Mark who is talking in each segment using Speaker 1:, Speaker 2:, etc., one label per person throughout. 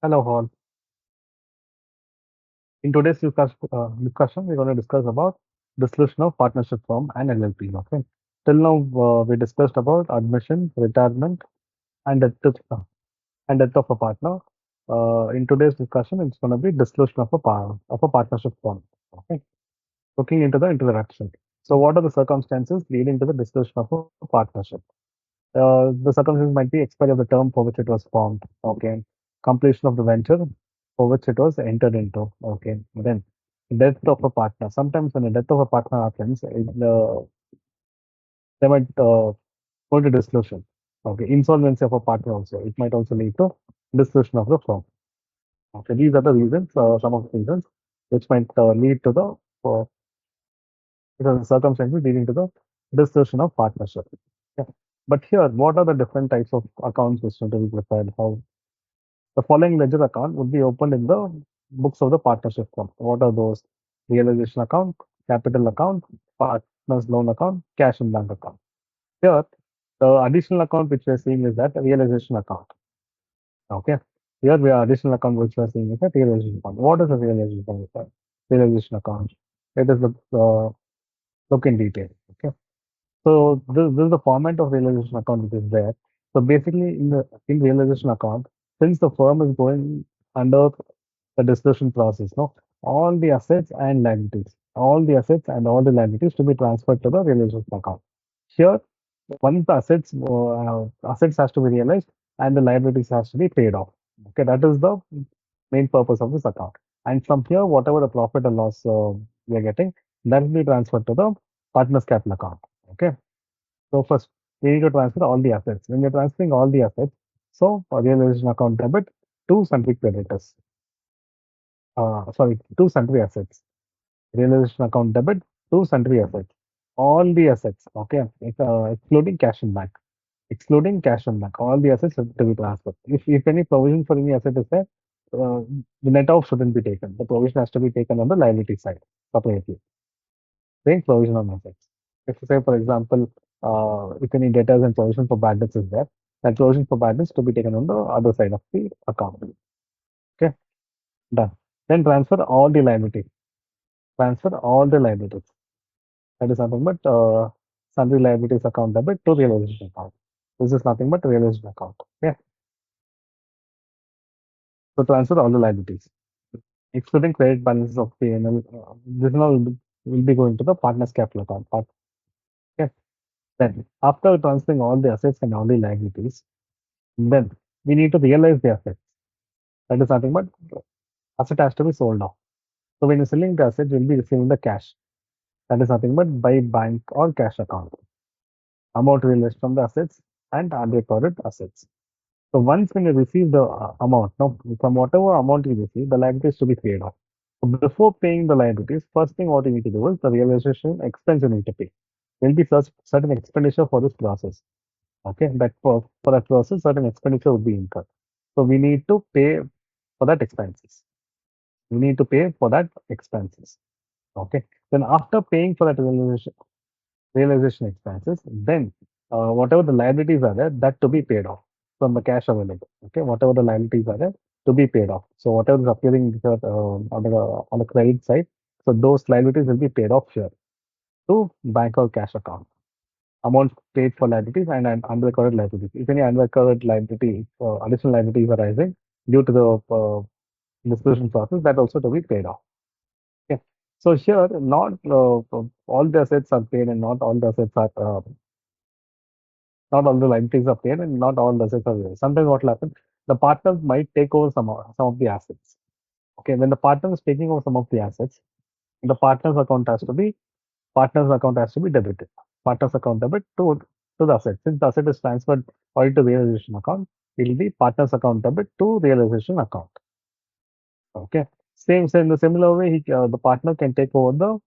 Speaker 1: Hello, all. In today's discussion, we're going to discuss about dissolution of partnership firm and LLP. Okay. Till now, we discussed about admission, retirement, and death of a partner. In today's discussion, it's going to be dissolution of a partnership firm. Okay. Looking into the introduction. So, what are the circumstances leading to the dissolution of a partnership? The circumstances might be expiry of the term for which it was formed. Okay. Completion of the venture for which it was entered into. Okay. Then death of a partner. Sometimes when the death of a partner happens, they might go to dissolution. Okay. Insolvency of a partner also. It might also lead to dissolution of the firm. Okay. These are the reasons, some of the reasons which might lead to the circumstances leading to the dissolution of partnership. Yeah. But here, what are the different types of accounts which need to be prepared? How the following ledger account would be opened in the books of the partnership firm. What are those? Realization account, capital account, partners loan account, cash and bank account. Here, the additional account which we are seeing is that realization account. Okay. Here we are additional account which we are seeing is that realization account. What is a realization account? Realization account. Let us look in detail. Okay. So this is the format of realization account which is there. So basically in realization account, since the firm is going under the dissolution process, no, all the assets and liabilities, all the assets and all the liabilities to be transferred to the realization account. Here, once the assets has to be realized and the liabilities has to be paid off. Okay, that is the main purpose of this account. And from here, whatever the profit or loss we are getting, that will be transferred to the partner's capital account. Okay. So first, we need to transfer all the assets. When you're transferring all the assets, so for realization account debit to sundry creditors. Sorry, to sundry assets. Realization account debit to sundry assets. All the assets, okay, excluding cash and bank. Excluding cash and bank, all the assets have to be transferred. If any provision for any asset is there, the net off shouldn't be taken. The provision has to be taken on the liability side separately. Same provision on assets. If say, for example, if any debtors and provision for bad debts is there, that provision for bad debts to be taken on the other side of the account. Okay, done. Then transfer all the liabilities. Transfer all the liabilities. That is nothing but sundry liabilities account debit to realization account. This is nothing but realization account. Okay, so transfer all the liabilities, excluding credit balances of P&L. This now will be going to the partner's capital account. Okay. Then after transferring all the assets and all the liabilities, then we need to realize the assets. That is nothing but asset has to be sold off. So when you're selling the asset, you'll be receiving the cash. That is nothing but by bank or cash account. Amount realized from the assets and unrecorded assets. So once when you receive the amount, now from whatever amount you receive, the liabilities to be paid off. So before paying the liabilities, first thing what you need to do is the realization expense you need to pay. There will be certain expenditure for this process. Okay, that for that process, certain expenditure would be incurred. So we need to pay for that expenses. We need to pay for that expenses. Okay. Then after paying for that realization expenses, then whatever the liabilities are there, that to be paid off from the cash available. Okay. Whatever the liabilities are there to be paid off. So whatever is appearing on the credit side, so those liabilities will be paid off here to bank or cash account. Amount paid for liabilities and unrecorded liabilities. If any unrecorded liability or additional liabilities are arising due to the disposition process, that also to be paid off. Okay. So here, not all the assets are paid and not all the assets are not all the liabilities are paid and not all the assets are there. Sometimes what will happen, the partners might take over some of the assets. Okay, when the partner is taking over some of the assets, the partner's account has to be debited. Partner's account debit to the asset. Since the asset is transferred or to realization account, it will be partner's account debit to realization account. Okay. In the similar way, the partner can take over the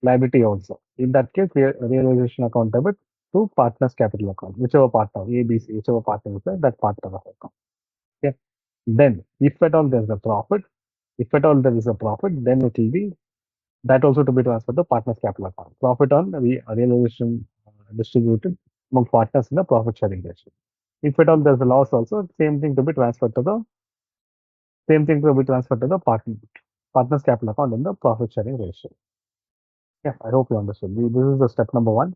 Speaker 1: liability also. In that case, realization account debit to partner's capital account, whichever partner, A, B, C, whichever partner is there, that partner of account. Okay. Then, if at all there is a profit, then it will be that also to be transferred to partner's capital account. Profit on realization distributed among partners in the profit sharing ratio. If at all there's a loss also, same thing to be transferred to the Same thing will be transferred to the partner's capital account in the profit sharing ratio. Yeah, I hope you understood. This is the step number one.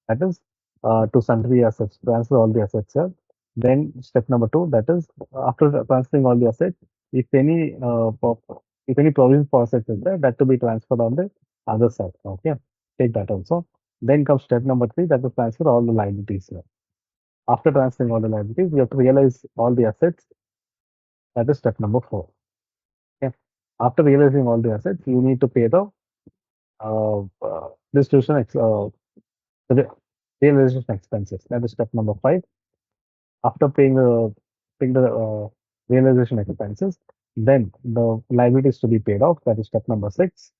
Speaker 1: That is to sundry assets, transfer all the assets here. Then step number two, that is after transferring all the assets, if any if any provision for assets is there, that to be transferred on the other side. Okay, take that also. Then comes step number three, that is transfer all the liabilities here. After transferring all the liabilities, we have to realize all the assets. That is step number four. Okay. After realizing all the assets, you need to pay the distribution the realization expenses. That is step number five. After paying the realization expenses, then the liabilities to be paid off. That is step number six.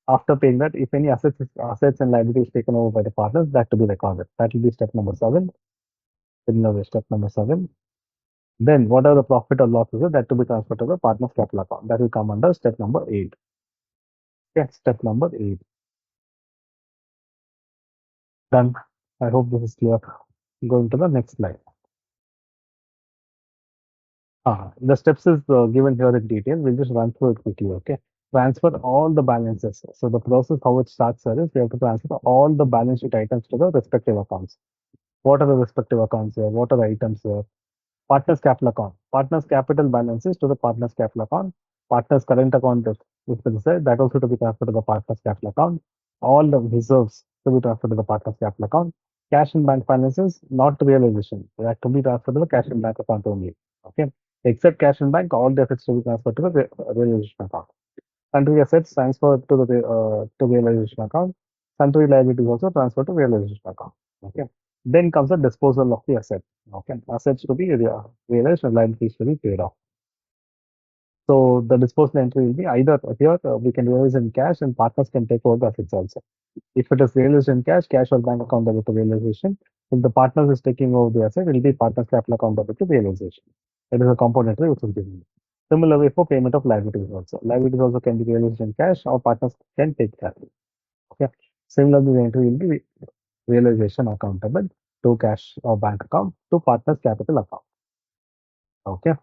Speaker 1: After paying that, if any assets and liabilities taken over by the partners, that to be recorded. That will be step number seven. Similarly, step number seven. Then what are the profit or losses that to be transferred to the partner's capital account? That will come under step number eight. Yeah, step number eight. Done. I hope this is clear. Going to the next slide. The steps is given here in detail. We'll just run through it quickly, okay? Transfer all the balances. So the process, how it starts here is we have to transfer all the balance sheet items to the respective accounts. What are the respective accounts here? What are the items here? Partner's capital account. Partner's capital balances to the partner's capital account. Partner's current account is said that also to be transferred to the partner's capital account. All the reserves to be transferred to the partner's capital account. Cash and bank balances not to realization. That to be transferred to the cash and bank account only. Okay. Except cash and bank, all the assets to be transferred to the realization account. Country assets transferred to the to realization account. Country liabilities also transferred to realization account. Okay. Then comes the disposal of the asset. Okay. Assets to be realized and liabilities to be paid off. So the disposal entry will be either here we can realize in cash and partners can take over the assets also. If it is realized in cash, cash or bank account debit to realization. If the partners is taking over the asset, it will be partners capital account debit to realization. It is a component entry which is given. Similarly for payment of liabilities also. Liabilities also can be realized in cash or partners can take that. Okay. Similarly, the entry will be realization accountable to cash or bank account to partners capital account. Okay.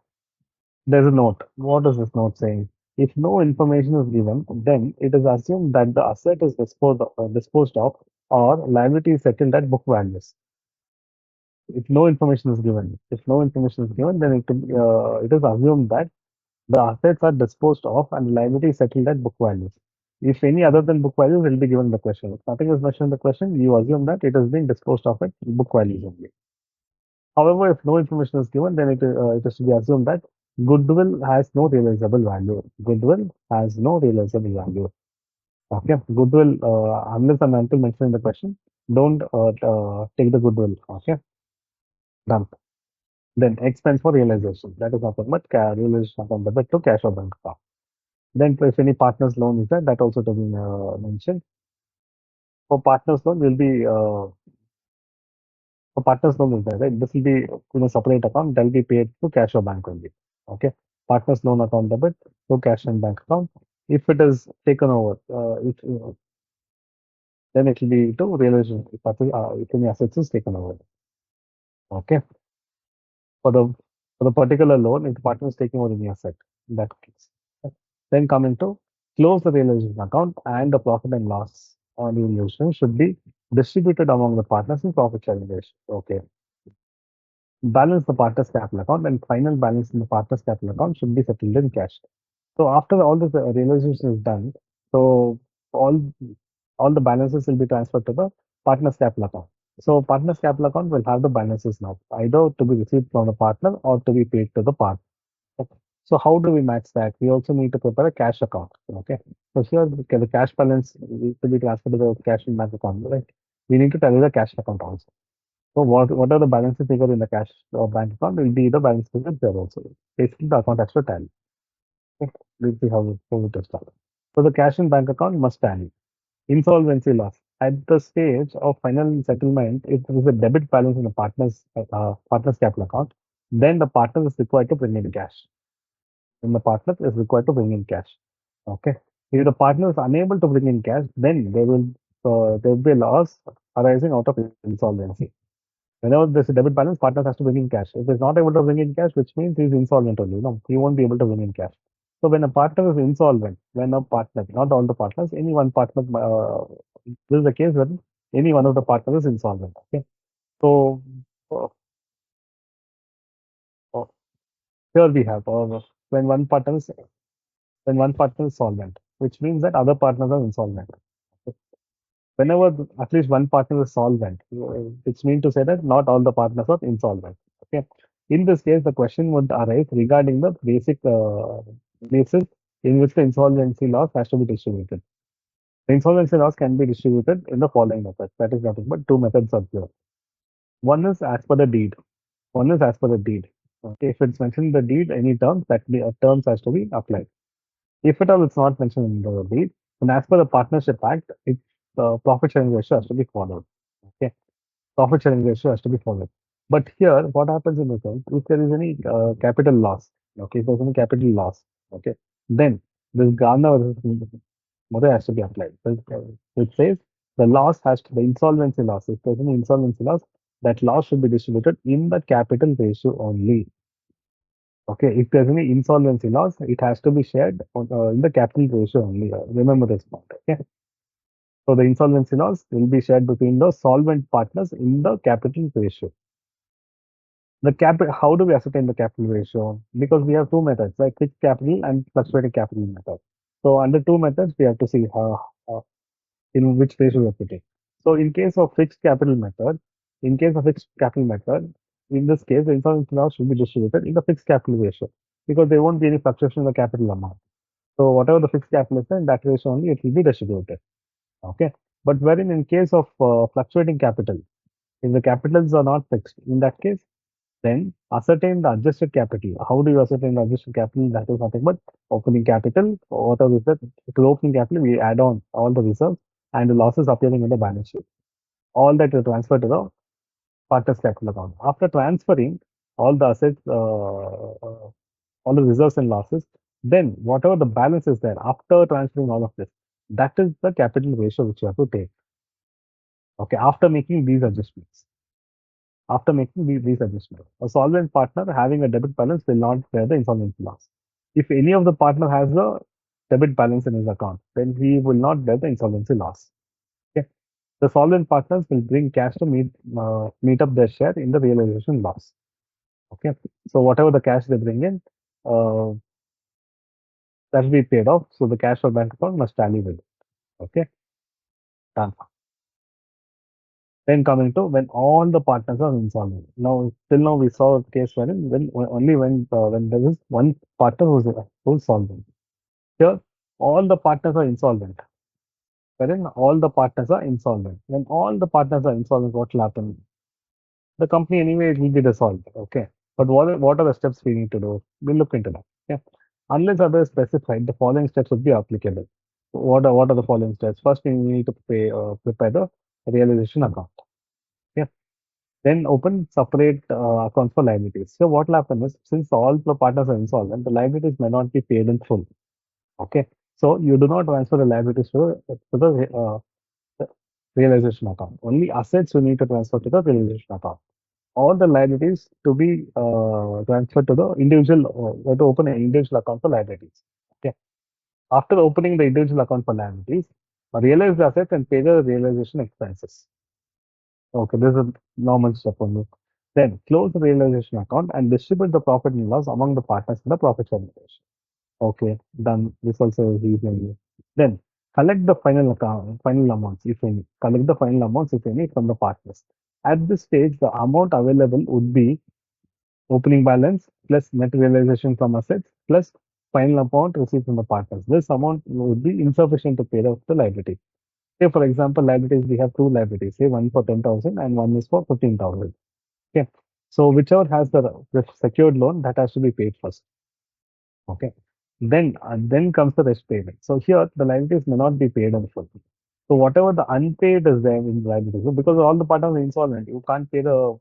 Speaker 1: There's a note. What is this note saying? If no information is given, then it is assumed that the asset is disposed of or liability is settled at book values. If no information is given, then it is assumed that the assets are disposed of and liability is settled at book values. If any other than book values will be given in the question. If nothing is mentioned in the question, you assume that it has been disposed of at book values only. However, if no information is given, then it is to be assumed that goodwill has no realizable value. Goodwill has no realizable value. Okay, goodwill, unless and until mentioned in the question, don't take the goodwill. Okay, done. Then expense for realization. That is nothing but realization from debit to cash or bank account. Then if any partner's loan is there, that also to be mentioned. For partner's loan will be for partner's loan is there, right? This will be in a separate account that will be paid to cash or bank only. Okay. Partner's loan account debit to cash and bank account. If it is taken over, then it will be to realization if any assets is taken over. Okay. For the particular loan, if the partner is taking over any asset in that case. Then coming to close the realization account and the profit and loss on realization should be distributed among the partners in profit sharing ratio. Okay. Balance the partner's capital account and final balance in the partner's capital account should be settled in cash. So after all this realization is done, so all all the balances will be transferred to the partner's capital account. So partner's capital account will have the balances now, either to be received from the partner or to be paid to the partner. Okay. So how do we match that? We also need to prepare a cash account. Okay. So here the cash balance needs to be transferred to the cash in bank account, right? We need to tell you the cash account also. So what are the balances figure in the cash or bank account will be the balance figure there also. Basically the account has to tally. Okay. Let's see how it is done. So the cash in bank account must tally. Insolvency loss. At the stage of final settlement, if there is a debit balance in the partner's capital account, then the partner is required to bring in cash. Then the partner is required to bring in cash. Okay. If the partner is unable to bring in cash, then there will be a loss arising out of insolvency. Whenever there's a debit balance, partner has to bring in cash. If he's not able to bring in cash, which means he's insolvent only. No, he won't be able to bring in cash. So when a partner is insolvent, when a partner, not all the partners, any one partner, this is the case when any one of the partners is insolvent. Okay. So uh, uh, here we have when one partner is when one partner is solvent, which means that other partners are insolvent. Okay. Whenever at least one partner is solvent, which means to say that not all the partners are insolvent. Okay. In this case, the question would arise regarding the basic basis in which the insolvency loss has to be distributed. The insolvency loss can be distributed in the following methods. That is nothing but two methods are there. One is as per the deed. One is as per the deed. Okay. If it's mentioned in the deed, any terms, that the terms has to be applied. If at all it's not mentioned in the deed, then as per the Partnership Act, it's profit sharing ratio has to be followed. Okay, profit sharing ratio has to be followed. But here, what happens in the sense, if there is any capital loss, okay, if there's any capital loss, okay, then this Ghana model has to be applied. So, it says the insolvency loss, if there's any insolvency loss, that loss should be distributed in the capital ratio only. Okay, if there's any insolvency loss, it has to be shared in the capital ratio only. Remember this point. Okay, so the insolvency loss will be shared between the solvent partners in the capital ratio. The capital. How do we ascertain the capital ratio? Because we have two methods, like fixed capital and fluctuating capital method. So under two methods, we have to see in which ratio we are putting. So in case of fixed capital method, in this case, the insolvency loss should be distributed in the fixed capital ratio because there won't be any fluctuation in the capital amount. So whatever the fixed capital is, in that ratio only it will be distributed. Okay. But wherein in case of fluctuating capital, if the capitals are not fixed, in that case, then ascertain the adjusted capital. How do you ascertain the adjusted capital? That is nothing but opening capital. Whatever is that, to the opening capital, we add on all the reserves and the losses appearing in the balance sheet. All that will transfer to the partner's capital account. After transferring all the assets, all the reserves and losses, then whatever the balance is there after transferring all of this, that is the capital ratio which you have to take. Okay, after making these adjustments. After making these adjustments, a solvent partner having a debit balance will not bear the insolvency loss. If any of the partner has a debit balance in his account, then he will not bear the insolvency loss. Okay. The solvent partners will bring cash to meet up their share in the realization loss. Okay. So whatever the cash they bring in, uh, that will be paid off. So the cash or bank account must tally with it. Okay. Done. Then coming to when all the partners are insolvent. Now, till now we saw a case wherein only when there is one partner who's solvent. Here, all the partners are insolvent. Wherein all the partners are insolvent. When all the partners are insolvent, what will happen? The company anyway it will be dissolved. Okay. But what are the steps we need to do? We'll look into that. Yeah. Unless otherwise specified, the following steps would be applicable. What are the following steps? First, we need to prepare the realization account. Yeah. Then open separate accounts for liabilities. So what will happen is, since all the partners are insolvent, the liabilities may not be paid in full. Okay. So you do not transfer the liabilities to the realization account. Only assets you need to transfer to the realization account. All the liabilities to be transferred to the individual, you have to open an individual account for liabilities. Okay. After opening the individual account for liabilities, realize the assets and pay the realization expenses. Okay, this is a normal step only. Then close the realization account and distribute the profit and loss among the partners in the profit sharing ratio. Okay, done. This also is easy. Then collect the final amounts, if any. Collect the final amounts, if any, from the partners. At this stage, the amount available would be opening balance plus net realization from assets plus final amount received from the partners. This amount would be insufficient to pay off the liability. Say, for example, liabilities, we have two liabilities, say one for 10,000 and one is for 15,000. Okay. So whichever has the secured loan, that has to be paid first. Okay. Then comes the rest payment. So here the liabilities may not be paid in full. So whatever the unpaid is there in the liabilities, because all the partners are insolvent, you can't pay the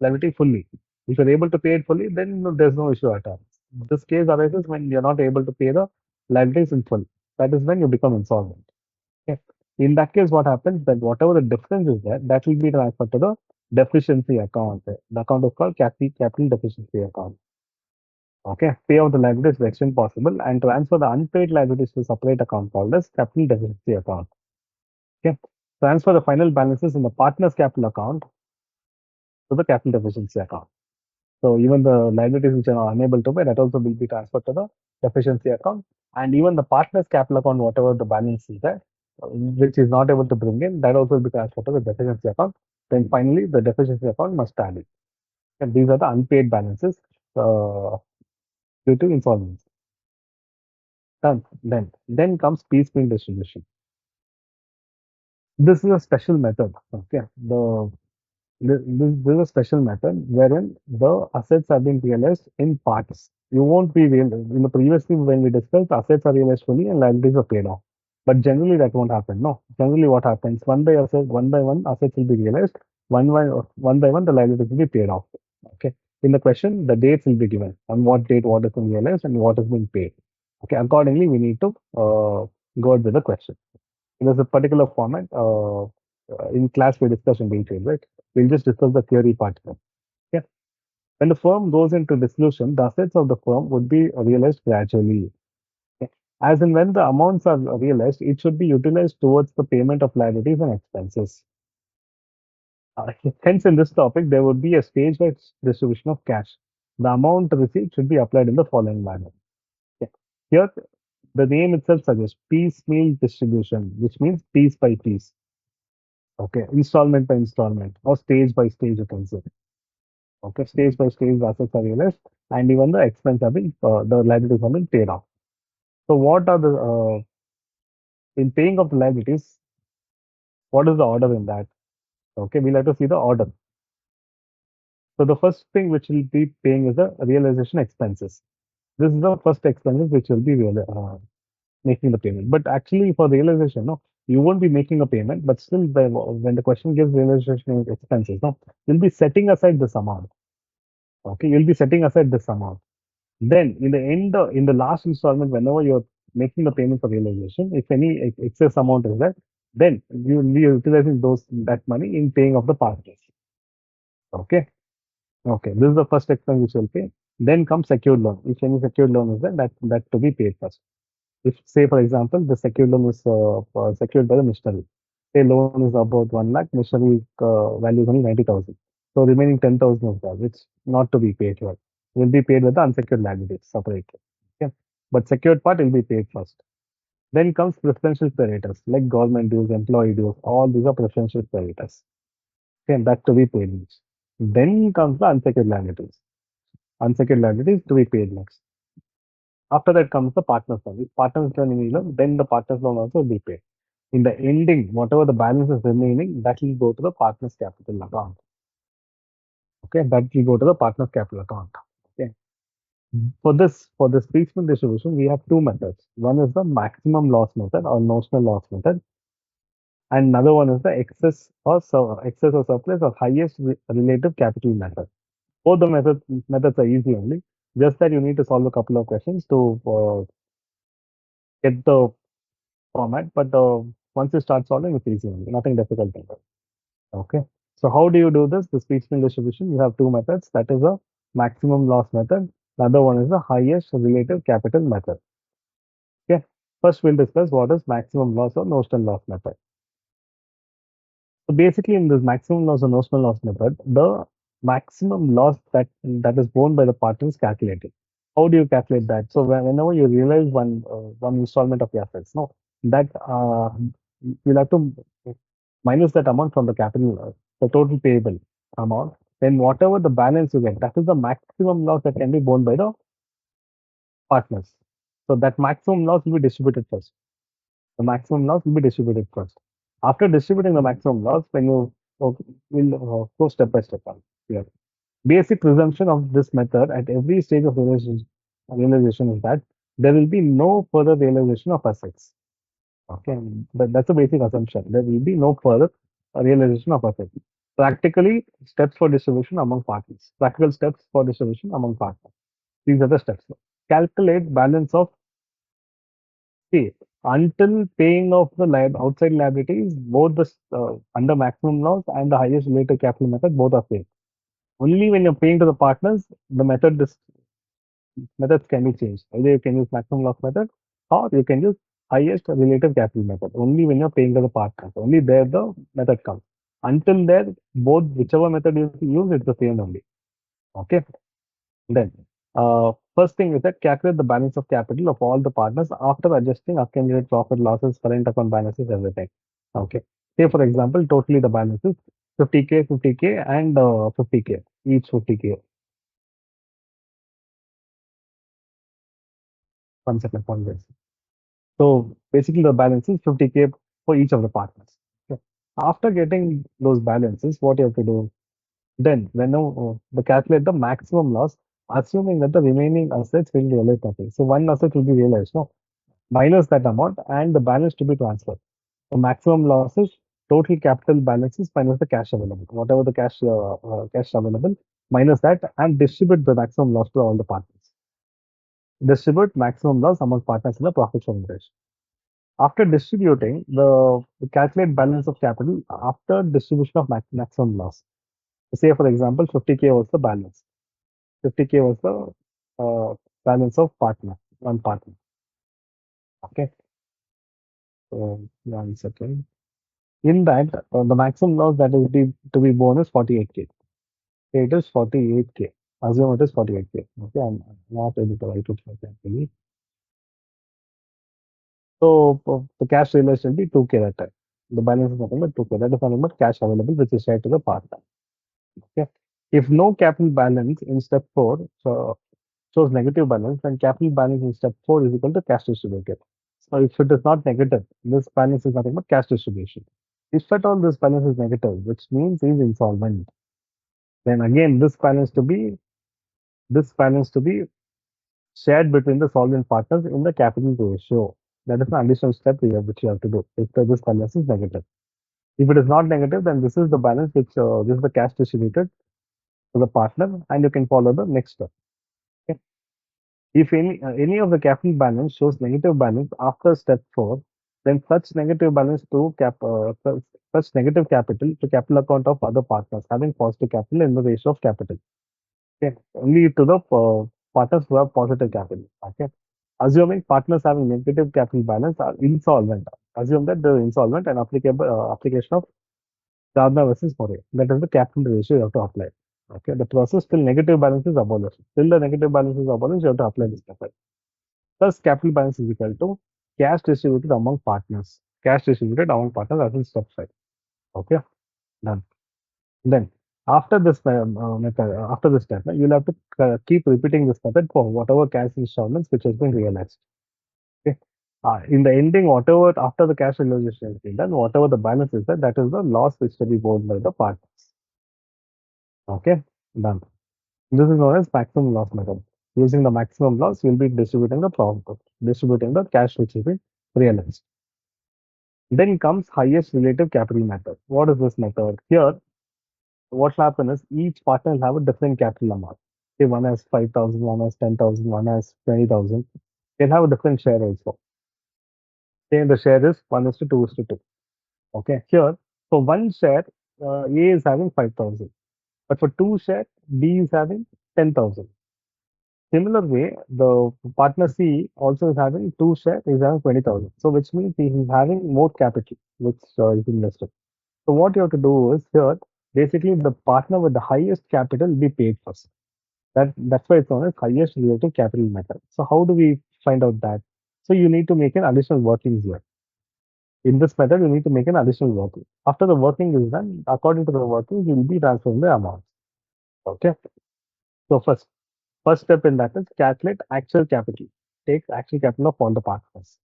Speaker 1: liability fully. If you're able to pay it fully, then there's no issue at all. This case arises when you're not able to pay the liabilities in full. That is when you become insolvent. Okay. In that case, what happens that whatever the difference is there, that will be transferred to the deficiency account. The account is called capital deficiency account. Okay, pay out the liabilities to the extent possible and transfer the unpaid liabilities to a separate account called as capital deficiency account. Okay, transfer the final balances in the partner's capital account to the capital deficiency account. So even the liabilities which are unable to pay, that also will be transferred to the deficiency account. And even the partner's capital account, whatever the balance is there, which is not able to bring in, that also will be transferred to the deficiency account. Then finally, the deficiency account must tally. And these are the unpaid balances due to insolvency. Done. Then comes piecemeal distribution. This is a special method. Okay. This is a special method wherein the assets have been realized in parts. You won't be real in the previously when we discussed assets are realized fully and liabilities are paid off. But generally that won't happen. No. Generally what happens one by one assets will be realized, one by one the liabilities will be paid off. Okay. In the question, the dates will be given on what date what has been realized and what has been paid. Okay. Accordingly, we need to go with the question. There's a particular format. In class, we discuss in detail, right? We'll just discuss the theory part now. Yeah. When the firm goes into dissolution, the assets of the firm would be realized gradually. Okay. As and when the amounts are realized, it should be utilized towards the payment of liabilities and expenses. Hence, in this topic, there would be a stage-wise distribution of cash. The amount received should be applied in the following manner. Okay. Here, the name itself suggests piecemeal distribution, which means piece by piece. Okay, installment by installment or stage by stage, you can say. Okay, stage by stage, the assets are realized, and even the expense have been, the liabilities have been paid off. So, what are the in paying of the liabilities? What is the order in that? Okay, we'll have to see the order. So, the first thing which will be paying is the realization expenses. This is the first expenses which will be making the payment. But actually, for realization, no, you won't be making a payment, but still, when the question gives realization expenses, no, you'll be setting aside this amount. Okay, you'll be setting aside this amount. Then, in the end, in the last installment, whenever you're making the payment for realization, if any excess amount is there, then you will be utilizing that money in paying of the partners. Okay. Okay. This is the first expense which will pay. Then comes secured loan. If any secured loan is there, that to be paid first. If, say, for example, the secured loan is secured by the machinery. Say loan is about 1 lakh, machinery value is only 90,000. So remaining 10,000 of that, which not to be paid here, will be paid with the unsecured liabilities separately. Okay. But secured part will be paid first. Then comes preferential creditors like government dues, employee dues, all these are preferential creditors. Okay, that to be paid next. Then comes the unsecured liabilities. Unsecured liabilities to be paid next. After that comes the partner's loan. If partner's loan is loan, then the partner's loan also will be paid. In the ending, whatever the balance is remaining, that will go to the partner's capital account. Okay, that will go to the partner's capital account. Okay. For this piecemeal distribution, we have two methods. One is the maximum loss method or notional loss method, and another one is the excess or surplus or highest relative capital method. Both the methods are easy only. Just that you need to solve a couple of questions to get the format. But once you start solving, it's easy only. Nothing difficult. Okay. So how do you do this? The piecemeal distribution, you have two methods. That is a maximum loss method. The other one is the highest relative capital method. Okay. First, we'll discuss what is maximum loss or notional loss method. So basically, in this maximum loss or notional loss method, the maximum loss that is borne by the partner is calculated. How do you calculate that? So whenever you realize one installment of the assets, no, that you'll have to minus that amount from the capital, the total payable amount. Then whatever the balance you get, that is the maximum loss that can be borne by the partners. So that maximum loss will be distributed first. The maximum loss will be distributed first. After distributing the maximum loss, when you will go step by step on here. Basic presumption of this method at every stage of realization is that there will be no further realization of assets. Okay, that's a basic assumption. There will be no further realization of assets. Practically, steps for distribution among parties. Practical steps for distribution among partners. These are the steps. Calculate balance of pay. Until paying off the outside liabilities, both the under maximum loss and the highest related capital method both are paid. Only when you're paying to the partners, the methods can be changed. Either you can use maximum loss method or you can use highest relative capital method. Only when you're paying to the partners. Only there the method comes. Until there, both whichever method you use, it's the same only. Okay. Then, first thing is that calculate the balance of capital of all the partners after adjusting accumulated profit losses, current account balances, everything. Okay. Say, for example, totally the balances 50K, 50K, and 50K, each 50K. One second, one this. So basically, the balance is 50K for each of the partners. Okay. After getting those balances, what you have to do then, when the calculate the maximum loss, assuming that the remaining assets will realize nothing. So one asset will be realized, no, minus that amount and the balance to be transferred. The maximum loss is total capital balances minus the cash available. Whatever the cash available, minus that and distribute the maximum loss to all the partners. Distribute maximum loss among partners in the profit sharing ratio. After distributing the calculate balance of capital after distribution of maximum loss. Say for example, 50K was the balance. 50K was the balance of one partner. Okay. So one second. In that, the maximum loss that is to be borne is 48K. It is 48K. Assume it is 48K. Okay, I'm not able to write it exactly. So the cash realized will be 2K that time. The balance is nothing but 2K. That is nothing but cash available, which is shared to the partner. Okay. If no capital balance in step 4 shows negative balance, then capital balance in step 4 is equal to cash distributed. So if it is not negative, this balance is nothing but cash distribution. If at all this balance is negative, which means he is insolvent, then again this balance to be shared between the solvent partners in the capital ratio. That is an additional step here which you have to do if this balance is negative. If it is not negative, then this is the balance which this is the cash distributed to the partner, and you can follow the next step. Okay. If any of the capital balance shows negative balance after step 4, then such negative capital to capital account of other partners having positive capital in the ratio of capital. Okay, only to the partners who have positive capital. Okay, assuming partners having negative capital balance are insolvent. Assume that they're insolvent and applicable application of Gardner versus Murray. That is the capital ratio you have to apply. Okay, the process till negative balance is abolished. Till the negative balance is abolished, you have to apply this method. Thus, capital balance is equal to cash distributed among partners. Cash distributed among partners as in step 5. Okay, done. Then, after this step, you'll have to keep repeating this method for whatever cash installments which has been realized. Okay. In the ending, whatever after the cash realization has been done, whatever the balance is there, that is the loss which will be borne by the partners. Okay, done. This is known as maximum loss method. Using the maximum loss, you'll be distributing the profit, distributing the cash which has been realized. Then comes highest relative capital method. What is this method? Here, what will happen is each partner will have a different capital amount. Say one has 5,000, one has 10,000, one has 20,000. They'll have a different share also. Say the share is 1 is to 2 is to 2. Okay. Here, for one share, A is having 5,000. But for two share, B is having 10,000. Similar way, the partner C also is having two share, is having 20,000. So which means he is having more capital, which is invested. So what you have to do is here, basically the partner with the highest capital will be paid first. That's why it's known as highest relative capital method. So how do we find out that? So you need to make an additional working here. In this method, you need to make an additional working. After the working is done, according to the working, you will be transferring the amount. Okay. So first step in that is calculate actual capital. Take actual capital of all the partners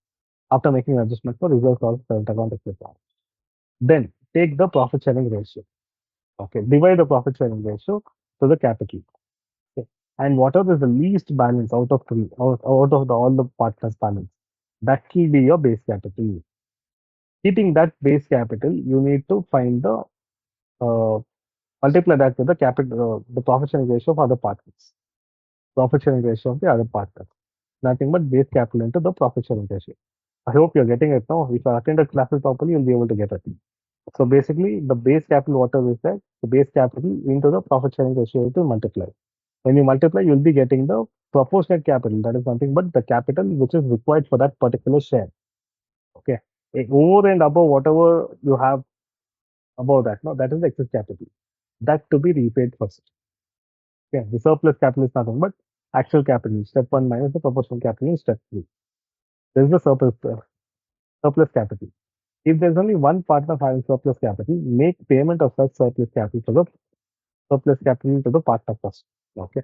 Speaker 1: after making adjustment for reserves or current account, etc. Then take the profit sharing ratio. Okay, divide the profit sharing ratio to the capital. Okay. And whatever is the least balance out of three, out of all the partners' balance, that will be your base capital. Keeping that base capital, you need to find the multiply that with the capital, the profit sharing ratio of other partners. Profit sharing ratio of the other partners. Nothing but base capital into the profit sharing ratio. I hope you're getting it now. If you attended classes properly, you'll be able to get it. So basically, the base capital, whatever is that, the base capital into the profit sharing ratio to multiply. When you multiply, you'll be getting the proportionate capital. That is nothing but the capital which is required for that particular share. Okay. Over and above whatever you have above that, no, that is the excess capital. That to be repaid first. Okay. The surplus capital is nothing but actual capital. Step one minus the proportional capital in step three. This is the surplus capital. If there's only one partner having surplus capital, make payment of such surplus capital to the partner first. Okay.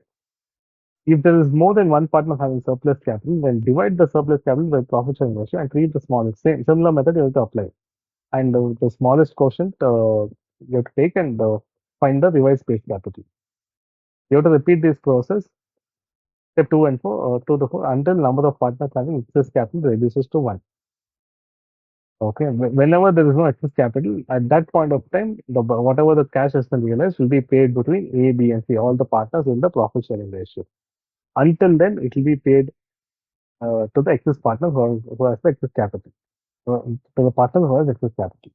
Speaker 1: If there is more than one partner having surplus capital, then divide the surplus capital by profit sharing ratio and treat the smallest. Similar method you have to apply. And the smallest quotient you have to take and find the revised base capital. You have to repeat this process, step 2 and 4, 2 to 4, until number of partners having excess capital reduces to 1. Okay. Whenever there is no excess capital, at that point of time, whatever the cash has been realized will be paid between A, B, and C, all the partners in the profit sharing ratio. Until then, it will be paid to the excess partner who has the excess capital, to the partner who has excess capital.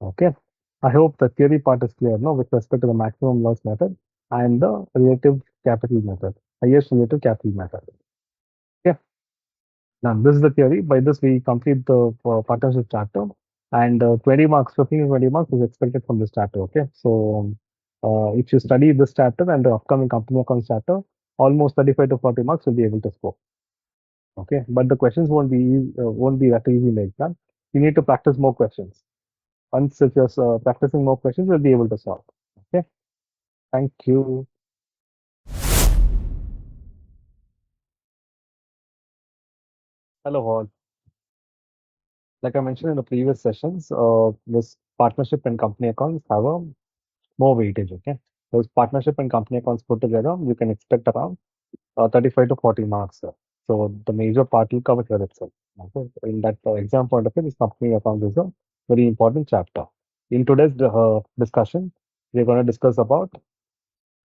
Speaker 1: Okay. I hope the theory part is clear now with respect to the maximum loss method and the relative capital method, highest relative capital method. Yeah. Now, this is the theory. By this, we complete the partnership chapter, and 20 marks, 15 to 20 marks is expected from this chapter. Okay. So, if you study this chapter and the upcoming company accounts chapter, almost 35 to 40 marks will be able to score. Okay. But the questions won't be that easy like that. You need to practice more questions. Once if you're practicing more questions, you'll be able to solve. Okay. Thank you. Hello, all. Like I mentioned in the previous sessions, this partnership and company accounts have a more weightage. Okay. Those partnership and company accounts put together, you can expect around 35 to 40 marks. So the major part will cover here itself. Okay. In that exam point of view, this company account is a very important chapter. In today's discussion, we're going to discuss about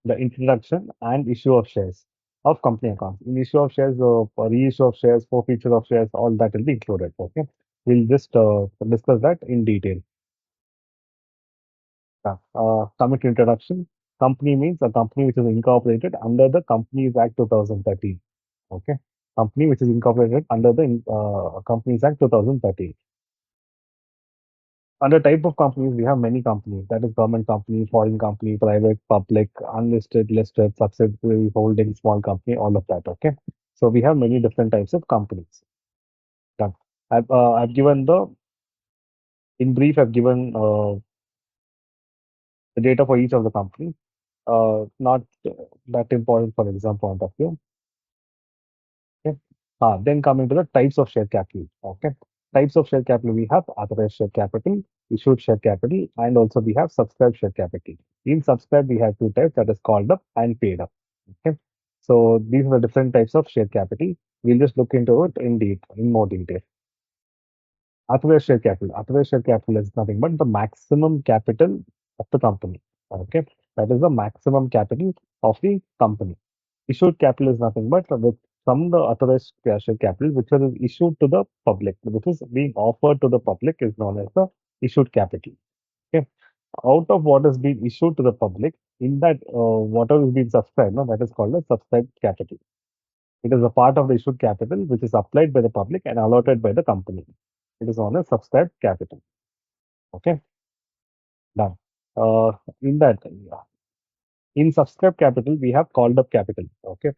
Speaker 1: the introduction and issue of shares of company accounts. In issue of shares, reissue of shares, forfeiture of shares, all that will be included. Okay, we'll just discuss that in detail. Yeah. Coming to introduction, company means a company which is incorporated under the Companies Act 2013. Okay, company which is incorporated under the Companies Act 2013. Under type of companies, we have many companies. That is government company, foreign company, private, public, unlisted, listed, subsidiary, holding, small company, all of that. Okay. So we have many different types of companies. Done. I've given in brief, I've given the data for each of the company. Not that important for exam point of view. Okay. Then coming to the types of share capital. Okay. Types of share capital, we have authorized share capital, issued share capital, and also we have subscribed share capital. In subscribed, we have two types, that is called up and paid up. Okay. So these are the different types of share capital. We'll just look into it in more detail. Authorized share capital. Authorized share capital is nothing but the maximum capital of the company. Okay. That is the maximum capital of the company. Issued capital is nothing but from the authorized share capital, which is issued to the public, which is being offered to the public, is known as the issued capital. Okay. Out of what is being issued to the public, in that whatever is being subscribed, no, that is called as subscribed capital. It is a part of the issued capital which is applied by the public and allotted by the company. It is known as subscribed capital. Okay. Done. Uh, in that, in subscribed capital, we have called up capital. Okay.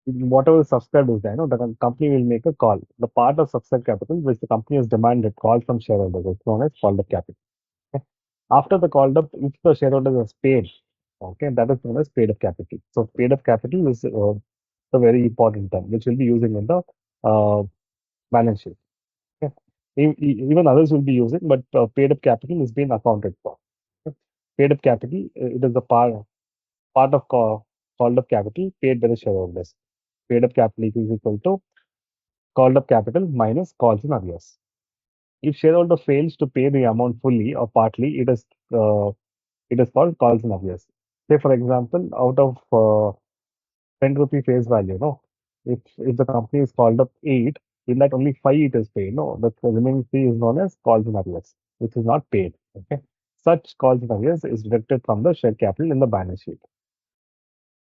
Speaker 1: Whatever is subscribed is there, no, the company will make a call. The part of subscribed capital which the company has demanded call from shareholders is known as called up capital. Okay. After the called up, if the shareholders has paid, okay, that is known as paid up capital. So paid up capital is a very important term which we'll be using in the uh, balance sheet. Okay. Even others will be using, but paid up capital is being accounted for. Okay. Paid up capital, it is the part of called up capital paid by the shareholders. Paid up capital is equal to called up capital minus calls in arrears. If shareholder fails to pay the amount fully or partly, it is called calls in arrears. Say for example, out of 10 rupee face value, no, if the company is called up 8, in that only 5 it is paid. No, the remaining 3 is known as calls in arrears, which is not paid. Okay. Such calls in arrears is deducted from the share capital in the balance sheet.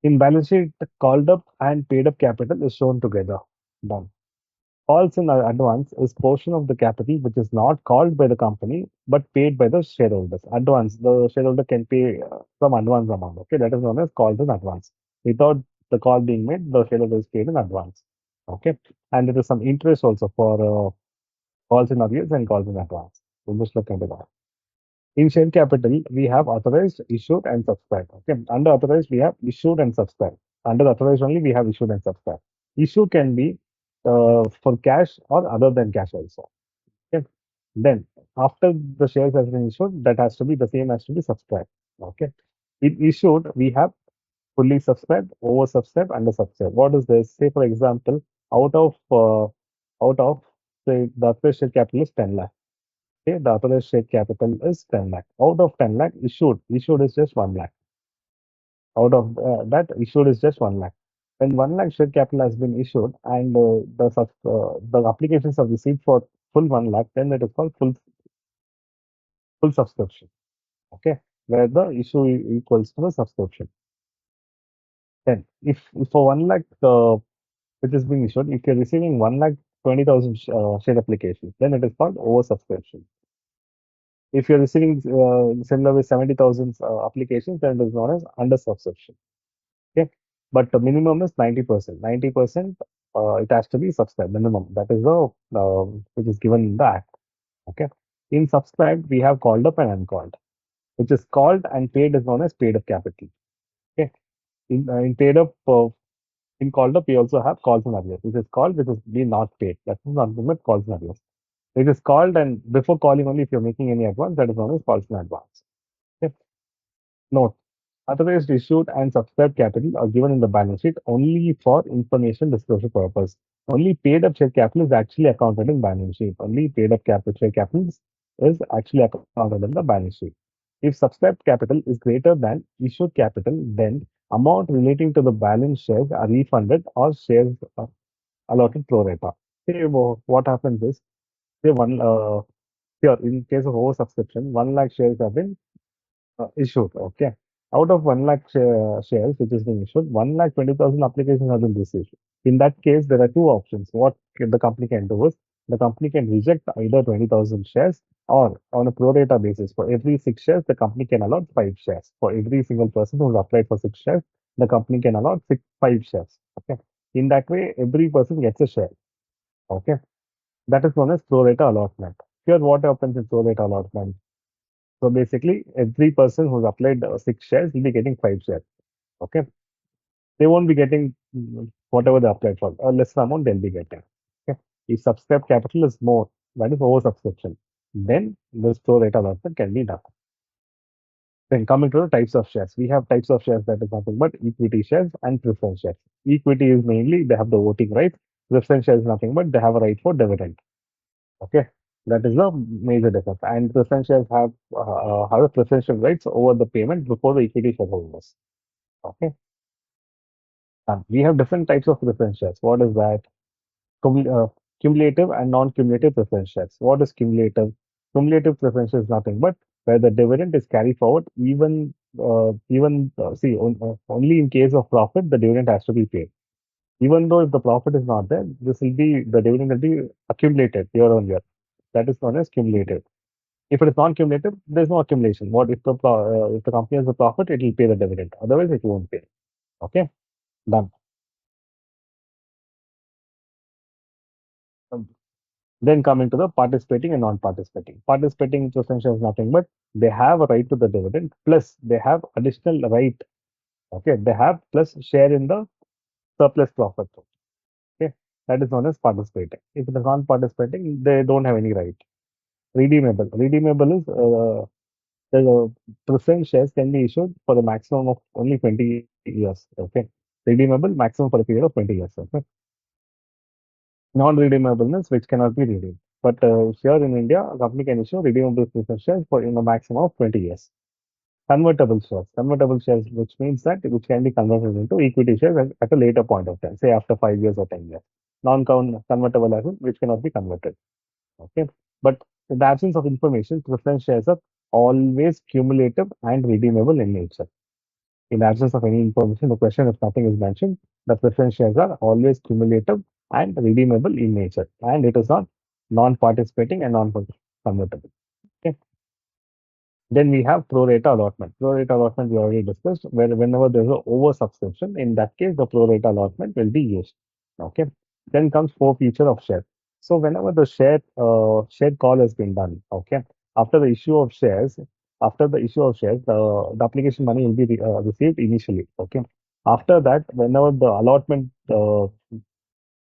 Speaker 1: In balance sheet, the called up and paid up capital is shown together. Done. Calls in advance is portion of the capital which is not called by the company but paid by the shareholders. Advance, the shareholder can pay some advance amount. Okay, that is known as calls in advance. Without the call being made, the shareholder is paid in advance. Okay, and there is some interest also for calls in arrears and calls in advance. We'll just look into that. In share capital, we have authorized, issued, and subscribed. Okay. Under authorized, we have issued and subscribed. Under the authorized only, we have issued and subscribed. Issue can be for cash or other than cash also. Okay. Then, after the shares has been issued, that has to be the same as to be subscribed. Okay. In issued, we have fully subscribed, oversubscribed, undersubscribed. What is this? Say, for example, out of uh, out of say the authorized share capital is 10 lakh. Okay, the authorized share capital is 10 lakh. Out of 10 lakh, issued is just 1 lakh. Out of that, issued is just 1 lakh. When 1 lakh share capital has been issued and the applications are received for full 1 lakh, then it is called full subscription. Okay, where the issue equals to the subscription. Then, if for 1 lakh which is being issued, if you're receiving 1 lakh 20,000 share applications, then it is called oversubscription. If you're receiving similar with 70,000 applications, then it is known as under subscription. Okay. But the minimum is 90%. 90%, it has to be subscribed minimum. That is the which is given in the act. Okay. In subscribed, we have called up and uncalled. Which is called and paid is known as paid up capital. Okay. In paid up, in called up, we also have calls and arrears. Which is called, which is being not paid. That is not with calls and arrears. It is called, and before calling only, if you're making any advance, that is known as calls in advance. Okay. Note: authorized, issued, and subscribed capital are given in the balance sheet only for information disclosure purpose. Only paid up share capital is actually accounted in balance sheet. Only paid up capital share capital is actually accounted in the balance sheet. If subscribed capital is greater than issued capital, then amount relating to the balance shares are refunded or shares are allotted pro rata. Okay, what happens is, say one here in case of oversubscription, 1 lakh shares have been issued. Okay. Out of 1 lakh shares which is being issued, 1 lakh 20,000 applications have been received. In that case, there are two options. What the company can do is the company can reject either 20,000 shares or on a pro rata basis. For every 6 shares, the company can allot 5 shares. For every single person who has applied for 6 shares, the company can allot 5 shares. Okay. In that way, every person gets a share. Okay. That is known as pro rata allotment. Here, what happens in pro rata allotment? So basically, every person who's applied 6 shares will be getting 5 shares. Okay. They won't be getting whatever they applied for. A lesser amount they'll be getting. Okay. If subscribed capital is more, that is oversubscription, then this pro rata allotment can be done. Then coming to the types of shares, we have types of shares that is nothing but equity shares and preference shares. Equity is mainly they have the voting rights. Preference shares is nothing but they have a right for dividend. Okay, that is the major difference. And preference shares have a preferential rights over the payment before the equity shareholders. Okay, and we have different types of preference shares. What is that? Cum- uh, Cumulative and non-cumulative preference shares. What is cumulative? Cumulative preference is nothing but where the dividend is carried forward only in case of profit the dividend has to be paid. Even though if the profit is not there, the dividend will be accumulated year on year. That is known as cumulative. If it is non-cumulative, there's no accumulation. What if the company has a profit, it will pay the dividend. Otherwise, it won't pay. Okay, done. Um, Then coming to the participating and non-participating. Participating essentially is nothing but they have a right to the dividend, plus they have additional right. Okay, they have plus share in the surplus profit. Okay, that is known as participating. If it is non-participating, they don't have any right. Redeemable. Redeemable is the preference shares can be issued for the maximum of only 20 years. Okay. Redeemable maximum for a period of 20 years. Okay. Non-redeemableness, which cannot be redeemed. But here in India, a company can issue redeemable preference shares for in a maximum of 20 years. Convertible shares. Convertible shares, which means that which can be converted into equity shares at a later point of time, say after 5 years or 10 years. non-convertible asset which cannot be converted. Okay. But in the absence of information, preference shares are always cumulative and redeemable in nature. In absence of any information, the question if nothing is mentioned, the preference shares are always cumulative and redeemable in nature, and it is not non-participating and non-convertible. Okay. Then we have pro rata allotment. Pro rata allotment we already discussed, where whenever there's a oversubscription, in that case, the pro rata allotment will be used. Okay. Then comes forfeiture of share. So whenever the share call has been done, okay, after the issue of shares, the application money will be received initially. Okay. After that, whenever the allotment for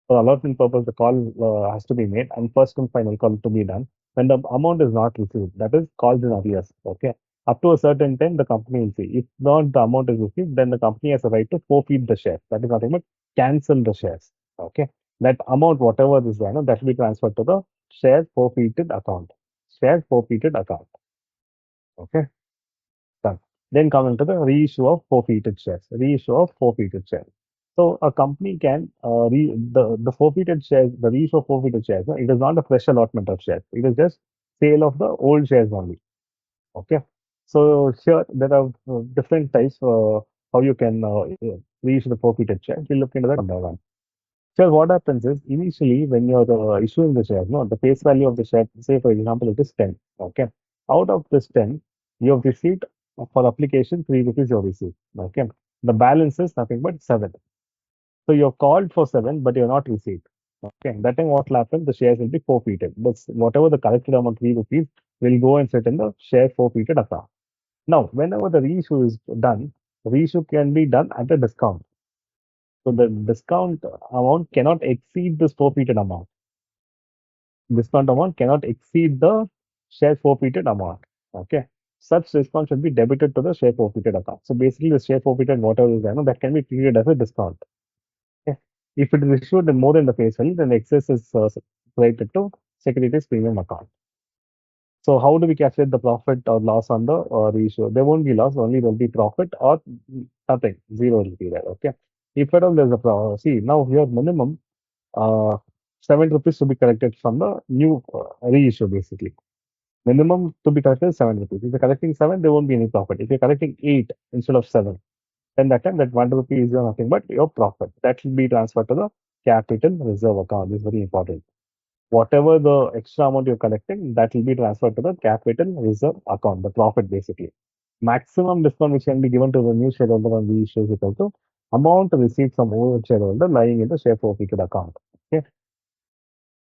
Speaker 1: allotment purpose, the call has to be made and first and final call to be done. When the amount is not received, that is calls in arrears. Okay. Up to a certain time, the company will see. If not the amount is received, then the company has a right to forfeit the shares. That is nothing but cancel the shares. Okay. That amount, whatever is there, no, that will be transferred to the share forfeited account. Share forfeited account. Okay. Done. Then coming to the reissue of forfeited shares. Reissue of forfeited shares. So a company can the forfeited shares, the reissue of forfeited shares. No, it is not a fresh allotment of shares. It is just sale of the old shares only. Okay. So here there are different types how you can reissue the forfeited shares. We'll look into that one by one. Sure, what happens is initially when you're issuing the share, no, the face value of the share, say for example, it is 10. Okay. Out of this 10, you have received for application 3 rupees you have received. Okay. The balance is nothing but 7. So you're called for 7, but you're not received. Okay. That time what will happen? The shares will be forfeited. But whatever the collected amount 3 rupees will go and sit in the share forfeited account. Now, whenever the reissue is done, reissue can be done at a discount. So the discount amount cannot exceed this forfeited amount. Discount amount cannot exceed the share forfeited amount. Okay. Such discount should be debited to the share forfeited account. So basically, the share forfeited whatever is there, no, that can be treated as a discount. Okay. If it is issued in more than the face value, then the excess is credited to securities premium account. So how do we calculate the profit or loss on the reissue? There won't be loss, only there will be profit or nothing. Zero will be there. Okay. If at all there's a see now here minimum uh, 7 rupees to be collected from the new reissue basically. Minimum to be collected is 7 rupees. If you're collecting 7, there won't be any profit. If you're collecting 8 instead of 7, then that time that 1 rupee is nothing but your profit. That will be transferred to the capital reserve account. This is very important. Whatever the extra amount you're collecting, that will be transferred to the capital reserve account, the profit basically. Maximum discount which can be given to the new shareholder on reissue is equal to amount received from old shareholder lying in the share forfeited account. Okay.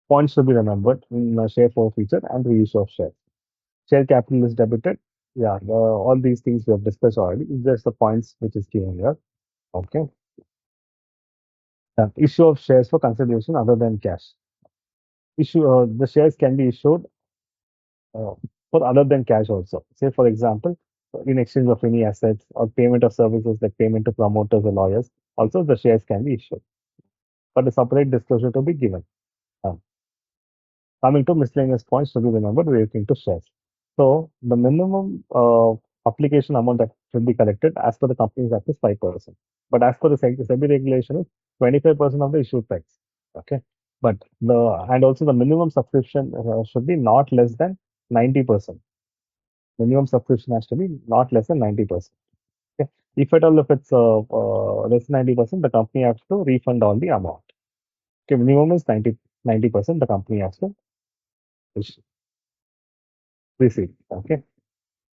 Speaker 1: Points to be remembered in share forfeiture and reissue of shares. Share capital is debited. Yeah, all these things we have discussed already. It's just the points which is given here. Okay. Issue of shares for consideration other than cash. The shares can be issued uh, for other than cash also. Say for example, in exchange of any assets or payment of services like payment to promoters or lawyers. Also, the shares can be issued, but a separate disclosure to be given. Uh, Coming to miscellaneous points to be remembered relating to shares. So the minimum application amount that should be collected as per the Companies Act is 5%. But as per the SEBI regulation is 25% of the issued price. Okay. But and also the minimum subscription should be not less than 90%. Minimum subscription has to be not less than 90%. Okay. If at all if it's less than 90%, the company has to refund all the amount. Okay, minimum is 90%, the company has to receive. Okay.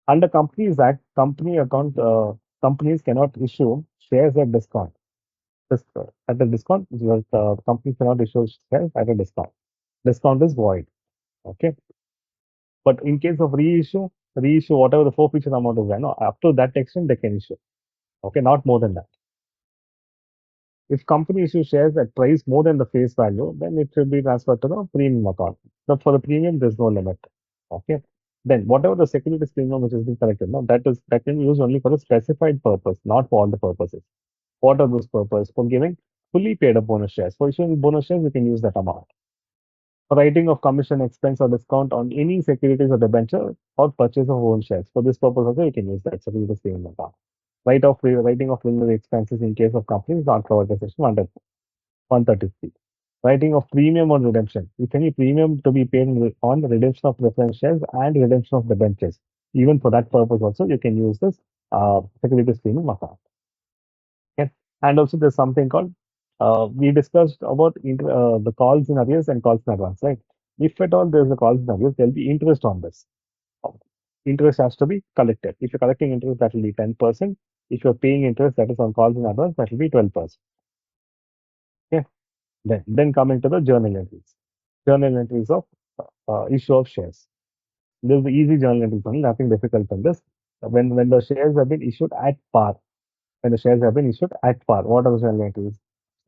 Speaker 1: Under Companies Act, companies cannot issue shares at discount. At a discount, companies cannot issue shares at a discount. Discount is void. Okay. But in case of reissue whatever the forfeiture amount is, no, up to that extent they can issue. Okay, not more than that. If company issues shares at price more than the face value, then it should be transferred to the premium account. But for the premium, there's no limit. Okay. Then whatever the securities premium which has been collected, no, that can be used only for a specified purpose, not for all the purposes. What are those purposes? For giving fully paid up bonus shares. For issuing bonus shares, you can use that amount. For writing of commission expense or discount on any securities or debenture or purchase of own shares. For this purpose also, you can use that securities premium account. Writing of preliminary expenses in case of companies not covered by section 133. Writing of premium on redemption. If any premium to be paid on redemption of preference shares and redemption of debentures, even for that purpose also you can use this securities premium account. Okay. And also there's something called we discussed about the calls in arrears and calls in advance, right? If at all there's a calls in arrears, there'll be interest on this. Interest has to be collected. If you're collecting interest, that will be 10%. If you're paying interest, that is on calls in advance, that will be 12%. Okay. Then coming to the journal entries. Journal entries of issue of shares. This is the easy journal entries only, nothing difficult than this. When the shares have been issued at par, when the shares have been issued at par, what are the journal entries?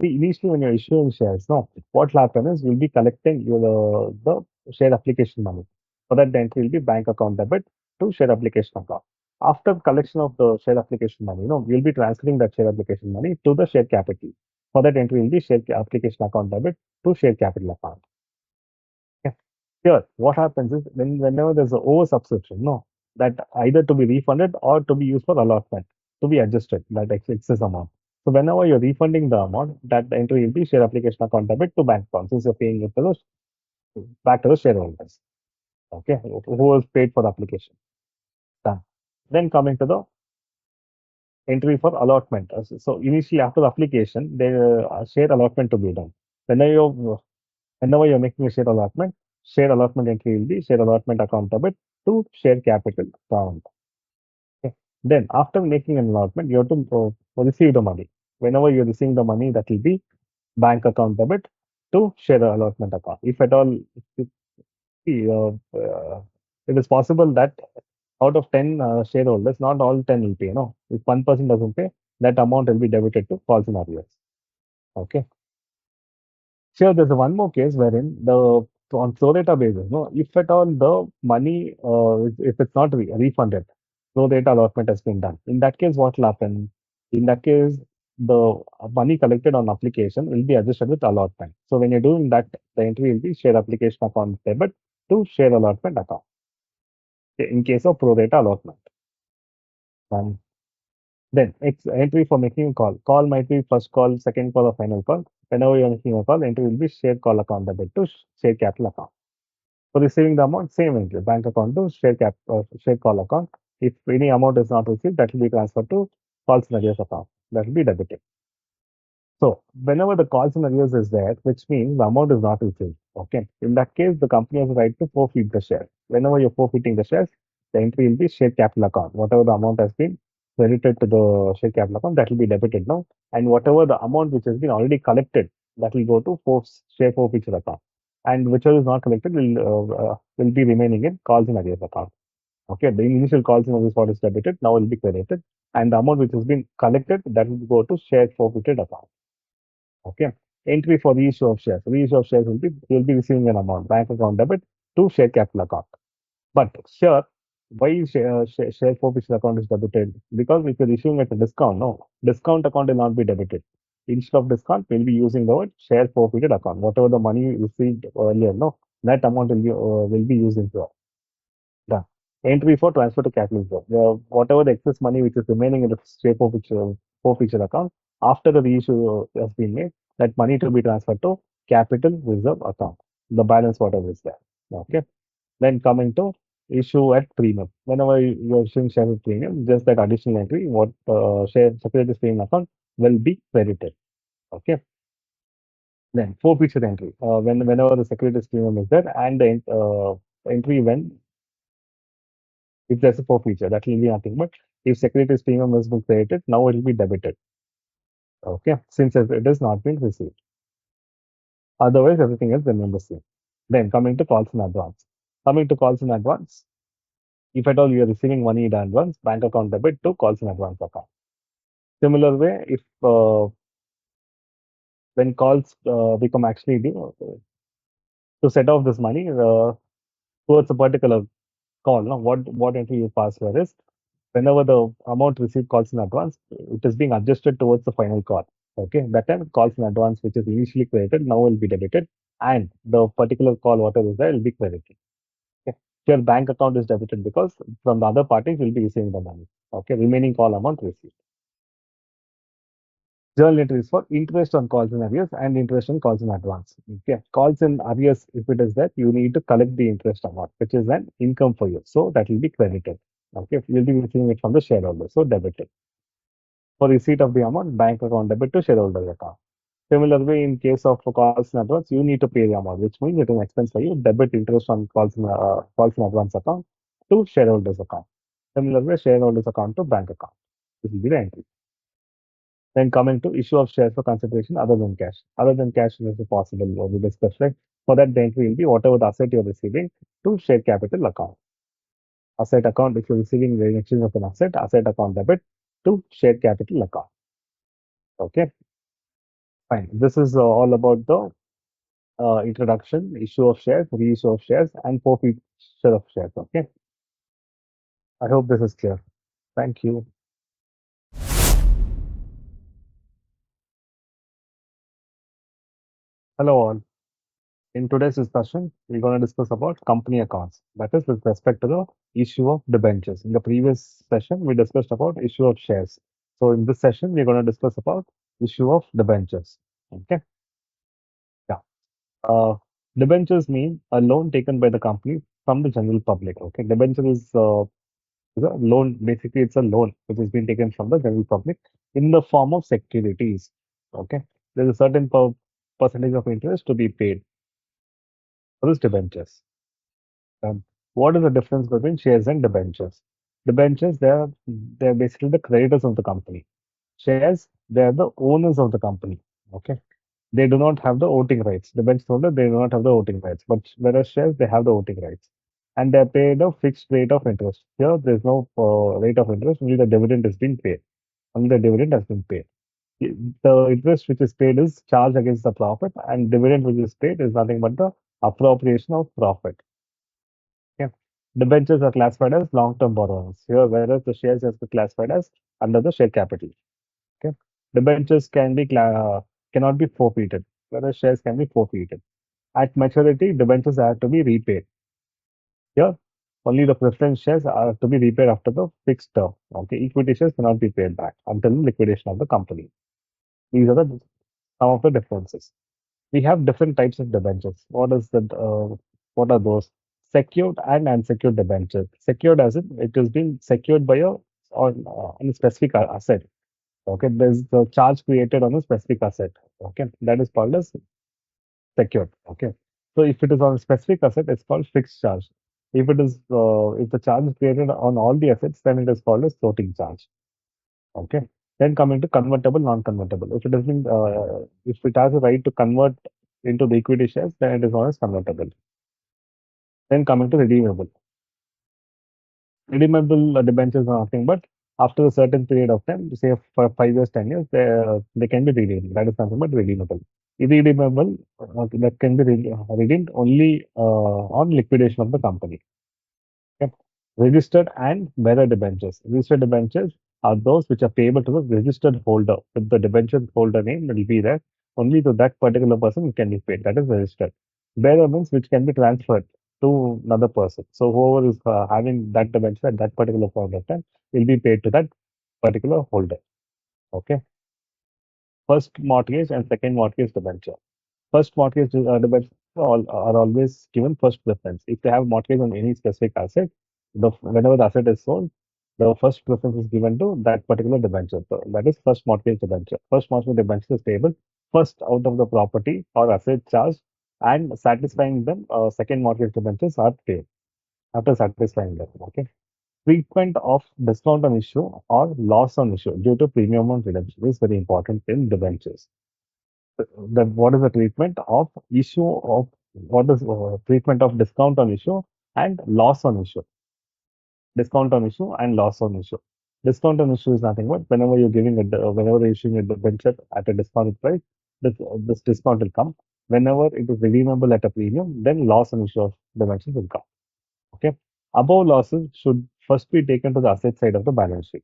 Speaker 1: See, initially when you're issuing shares, no, what will happen is you'll be collecting the share application money. For that, the entry will be bank account debit to share application account. After collection of the share application money, you'll be transferring that share application money to the share capital. For that entry will be application account debit to share capital account. Yeah. Here, what happens is whenever there's an oversubscription, no, that either to be refunded or to be used for allotment, to be adjusted, that excess amount. So whenever you're refunding the amount, that entry will be share application account debit to bank account, since you're paying it to back to the shareholders. Okay, who was paid for the application. Done. Then coming to the entry for allotment. So initially after the application, there share allotment to be done. Whenever you Whenever you're making a share allotment entry will be share allotment account debit to share capital account. Okay. Then after making an allotment, you have to receive the money. Whenever you're receiving the money, that will be bank account debit to share allotment account. If at all, if, it is possible that out of 10 shareholders, not all 10 will pay. No, if one person doesn't pay, that amount will be debited to false in arrears. Okay. Sure, there's one more case wherein the on pro rata basis, no, if at all the money, if it's not refunded, pro rata allotment has been done. In that case, what will happen? In that case, the money collected on application will be adjusted with allotment. So when you're doing that, the entry will be share application account debit to share allotment account. Okay, in case of pro rata allotment. And then entry for making a call. Call might be first call, second call, or final call. Whenever you're making a call, entry will be share call account debit to share capital account. For receiving the amount, same entry, bank account to share call account. If any amount is not received, that will be transferred to call scenarios account. That will be debited. So whenever the call scenarios is there, which means the amount is not received. Okay. In that case, the company has the right to forfeit the share. Whenever you're forfeiting the shares, the entry will be share capital account. Whatever the amount has been credited to the share capital account, that will be debited now. And whatever the amount which has been already collected, that will go to share forfeiture account. And whichever is not collected will be remaining in calls in arrears account. Okay, the initial calls in arrears what is debited now will be credited, and the amount which has been collected that will go to share forfeited account. Okay. Entry for reissue of shares. Reissue of shares will be you'll be receiving an amount, bank account debit to share capital account. But here, why share forfeiture account is debited? Because if you're issuing at a discount, no, discount account will not be debited. Instead of discount, we'll be using the word share forfeited account. Whatever the money received earlier, no, that amount will be used into done. Entry for transfer to capital reserve. Whatever the excess money which is remaining in the share forfeiture account after the reissue has been made, that money to be transferred to capital reserve account. The balance whatever is there. Okay. Then coming to issue at premium. Whenever you're issuing share at premium, just that additional entry, what share securities premium account will be credited. Okay. Then forfeiture entry. Whenever the securities premium is there and the entry when if there's a forfeiture, that will be nothing but if securities premium has been created, now it will be debited. Okay, since it has not been received. Otherwise, everything else remains the same. Then coming to calls in advance. Coming to calls in advance, if at all you are receiving money in advance, bank account debit to calls in advance account. Similar way, if when calls become actually due, to set off this money towards a particular call, no, what entry you pass here is whenever the amount received calls in advance, it is being adjusted towards the final call. Okay, that time calls in advance, which is initially credited, now will be debited, and the particular call, whatever is there, will be credited. Okay, your bank account is debited because from the other parties will be receiving the money. Okay, remaining call amount received. Journal entries for interest on calls in arrears and interest on calls in advance. Okay. Calls in arrears, if it is that, you need to collect the interest amount, which is an income for you. So that will be credited. Okay. You'll be receiving it from the shareholder. So debited. For receipt of the amount, bank account debit to shareholder account. Similar way, in case of calls in advance, you need to pay the amount, which means it is an expense for you. Debit interest on calls in advance account to shareholders account. Similar way, shareholders account to bank account. This will be the entry. Then coming to issue of shares for consideration other than cash. Other than cash is possible, or we discussed, right? For that, the entry will be whatever the asset you're receiving to share capital account. Asset account, if you're receiving the exchange of an asset account debit to share capital account. Okay, fine. This is all about the introduction, issue of shares, reissue of shares, and forfeiture of shares. Okay, I hope this is clear. Thank you. Hello all. In today's discussion, we're going to discuss about company accounts. That is with respect to the issue of debentures. In the previous session, we discussed about issue of shares. So in this session, we're going to discuss about issue of debentures. Okay. Yeah. Uh, Debentures mean a loan taken by the company from the general public. Okay. Debenture is a loan. Basically, it's a loan which has been taken from the general public in the form of securities. Okay. There's a certain percentage of interest to be paid for these debentures. What is the difference between shares and debentures? Debentures, they're basically the creditors of the company. Shares, they are the owners of the company. Okay. They do not have the voting rights. Debenture holder, they do not have the voting rights. But whereas shares, they have the voting rights. And they're paid a fixed rate of interest. Here, there's no rate of interest, only the dividend is being paid. Only the dividend has been paid. The interest which is paid is charged against the profit, and dividend which is paid is nothing but the appropriation of profit. Okay. Debentures are classified as long-term borrowings. Here, whereas the shares has been classified as under the share capital. Okay. Debentures cannot be forfeited, whereas shares can be forfeited. At maturity, debentures have to be repaid. Here, only the preference shares are to be repaid after the fixed term. Okay. Equity shares cannot be paid back until liquidation of the company. These are some of the differences. We have different types of debentures. What are those? Secured and unsecured debentures. Secured as in it is being secured by on a specific asset. Okay, there's the charge created on a specific asset. Okay, that is called as secured. Okay, so if it is on a specific asset, it's called fixed charge. If the charge is created on all the assets, then it is called as floating charge. Okay. Then coming to convertible, non-convertible. If it has a right to convert into the equity shares, then it is known as convertible. Then coming to redeemable. Redeemable debentures are nothing but after a certain period of time, say for 5 years, 10 years, they can be redeemed. That is nothing but redeemable. Irredeemable, that can be redeemed only on liquidation of the company. Yep. Registered and bearer debentures. Registered debentures are those which are payable to the registered holder. With the debenture holder name will be there. Only to that particular person it can be paid. That is registered. Bearer means which can be transferred to another person. So whoever is having that debenture at that particular point of time will be paid to that particular holder. Okay. First mortgage and second mortgage debenture. First mortgage debentures are always given first preference. If they have mortgage on any specific asset, whenever the asset is sold, the first preference is given to that particular debenture. So that is first mortgage debenture. First mortgage debenture is payable first out of the property or asset charge, and satisfying them, second mortgage debentures are paid after satisfying them. Okay. Treatment of discount on issue or loss on issue due to premium on redemption is very important in debentures. What is the treatment of issue of what is treatment of discount on issue and loss on issue. Discount on issue and loss on issue. Discount on issue is nothing but whenever you're issuing a debenture at a discounted price, this discount will come. Whenever it is redeemable at a premium, then loss on issue of debenture will come. Okay. Above losses should first be taken to the asset side of the balance sheet.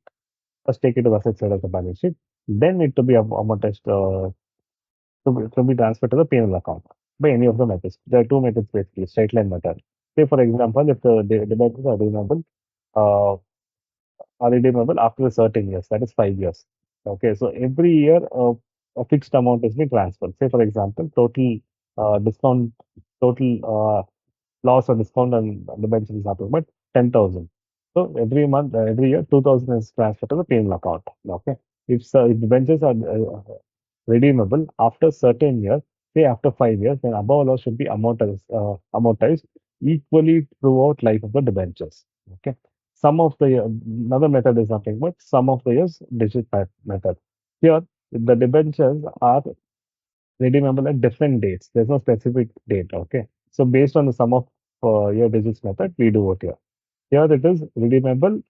Speaker 1: First take it to the asset side of the balance sheet, then it to be amortized to be transferred to the P&L account by any of the methods. There are two methods basically, straight line method. Say for example, if the debentures uh, are redeemable after a certain years, that is 5 years. Okay, so every year a fixed amount is being transferred. Say, for example, discount, total loss or discount on the bench is happening, but 10,000. So every month, every year, 2,000 is transferred to the payment account. Okay. If the benches are redeemable after certain years, say after 5 years, then above loss should be amortized equally throughout life of the debentures. Okay. Some of the another method is nothing but sum of the years digit method. Here, the debentures are redeemable at different dates. There's no specific date. Okay. So based on the sum of year digits method, we do it here. Here it is redeemable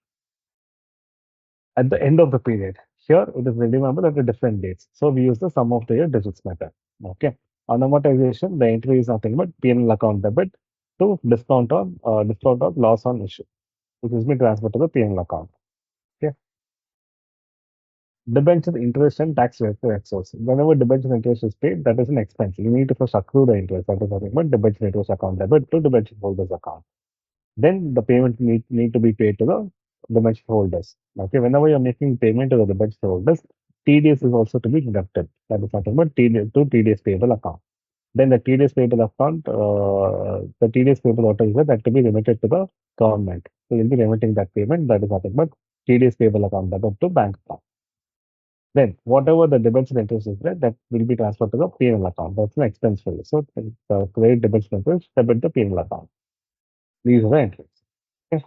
Speaker 1: at the end of the period. Here it is redeemable at a different dates. So we use the sum of the year digits method. Okay. On amortization, the entry is nothing but P&L account debit to discount of loss on issue, which is being transferred to the P&L account. Okay. Debenture interest and tax rate to excess. Whenever debenture interest is paid, that is an expense. You need to first accrue the interest. That is nothing but debenture interest account debit to debenture holders account. Then the payment need to be paid to the debenture holders. Okay, whenever you're making payment to the debenture holders, TDS is also to be deducted. That is nothing but TDS to TDS payable account. Then the TDS payable account, the TDS payable auto is that to be remitted to the government. So you'll be remitting that payment. That is nothing but TDS payable account debit to bank account. Then whatever the debenture interest is there, that will be transferred to the P&L account. That's an expense for you. So the credit debenture interest debit the P&L account. These are the entries. Okay.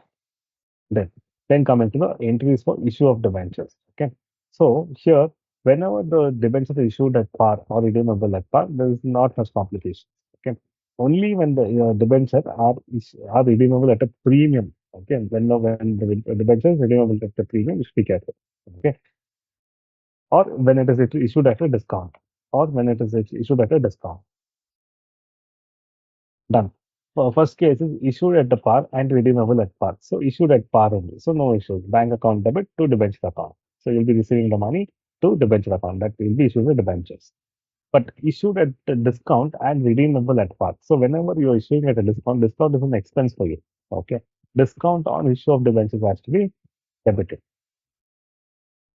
Speaker 1: Then, then coming to the entries for issue of debentures. Okay. So here, whenever the debenture is issued at par or redeemable at par, there is not much complication. Okay. Only when the debentures are redeemable at a premium. Okay. When the debenture is redeemable at a premium, you should be careful. Okay. Or when it is issued at a discount. Or when it is issued at a discount. Done. First case is issued at the par and redeemable at par. So issued at par only. So no issues. Bank account debit to debenture account. So you'll be receiving the money to debenture account. That will be issued with debentures. But issued at a discount and redeemable at par. So whenever you're issuing at a discount is an expense for you. Okay. Discount on issue of debentures has to be debited.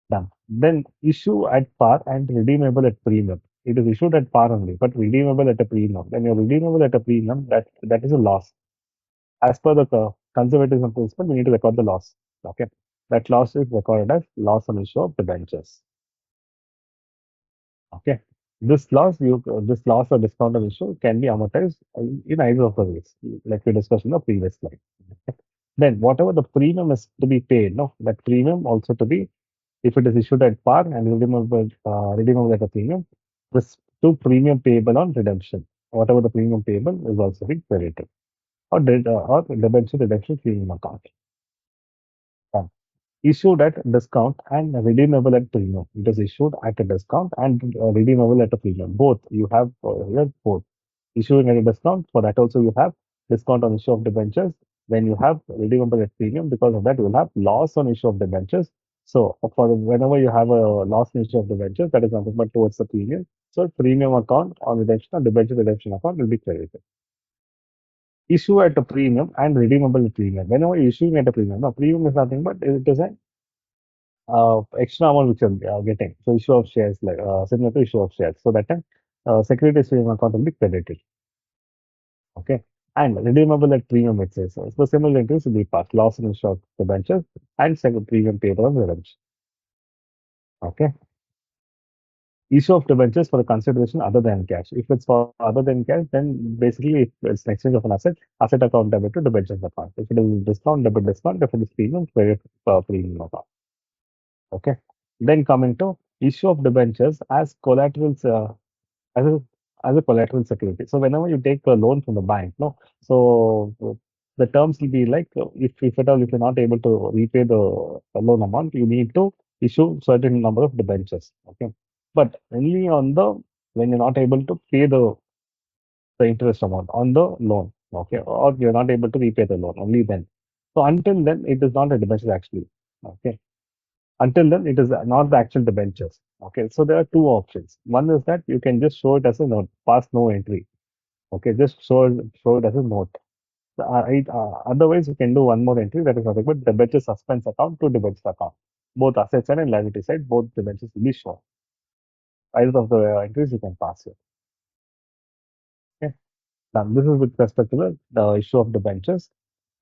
Speaker 1: Done. Then issue at par and redeemable at premium. It is issued at par only, but redeemable at a premium. When you're redeemable at a premium, that is a loss. As per the conservatism principle, we need to record the loss. Okay. That loss is recorded as loss on issue of debentures. Okay. This loss or discount on issue can be amortized in either of the ways, like we discussed in the previous slide. Okay. Then whatever the premium is to be paid, no, that premium also to be, if it is issued at par and redeemable at a premium, this to premium payable on redemption. Whatever the premium payable is also being credited or debenture redemption premium account. Done. Issued at discount and redeemable at premium. It is issued at a discount and redeemable at a premium. Both you have here both. Issuing at a discount, for that also you have discount on issue of debentures. When you have redeemable at premium, because of that you will have loss on issue of debentures. So for whenever you have a loss in issue of debentures, that is nothing but towards the premium. So premium account on redemption or debenture redemption account will be credited. Issue at a premium and redeemable at premium. Whenever you're issuing at a premium, now premium is nothing but it is an extra amount which you're getting. So issue of shares, like similar to issue of shares. So that time, securities premium account will be credited. Okay. And redeemable at premium, it says. So similar entries will be passed. Loss in issue of debentures and second premium payable on redemption. Okay. Issue of debentures for a consideration other than cash. If it's for other than cash, then basically it's an exchange of an asset account debit to debentures account. If it is discount, debit discount. If it is premium, credit premium account. Okay. Then coming to issue of debentures as collaterals, as a as a collateral security. So whenever you take a loan from the bank, no, so the terms will be like if at all if you're not able to repay the loan amount, you need to issue certain number of debentures. Okay, but only on the when you're not able to pay the interest amount on the loan. Okay, or you're not able to repay the loan, only then. So until then, it is not a debenture actually. Okay, until then, it is not the actual debentures. Okay, so there are two options. One is that you can just show it as a note, pass no entry. Okay, just show it as a note. Otherwise, you can do one more entry that is nothing but debenture suspense account to debenture account. Both asset side and liability side, both debentures will be shown. either of the entries you can pass here. Okay. Now, this is with respect to the issue of debentures.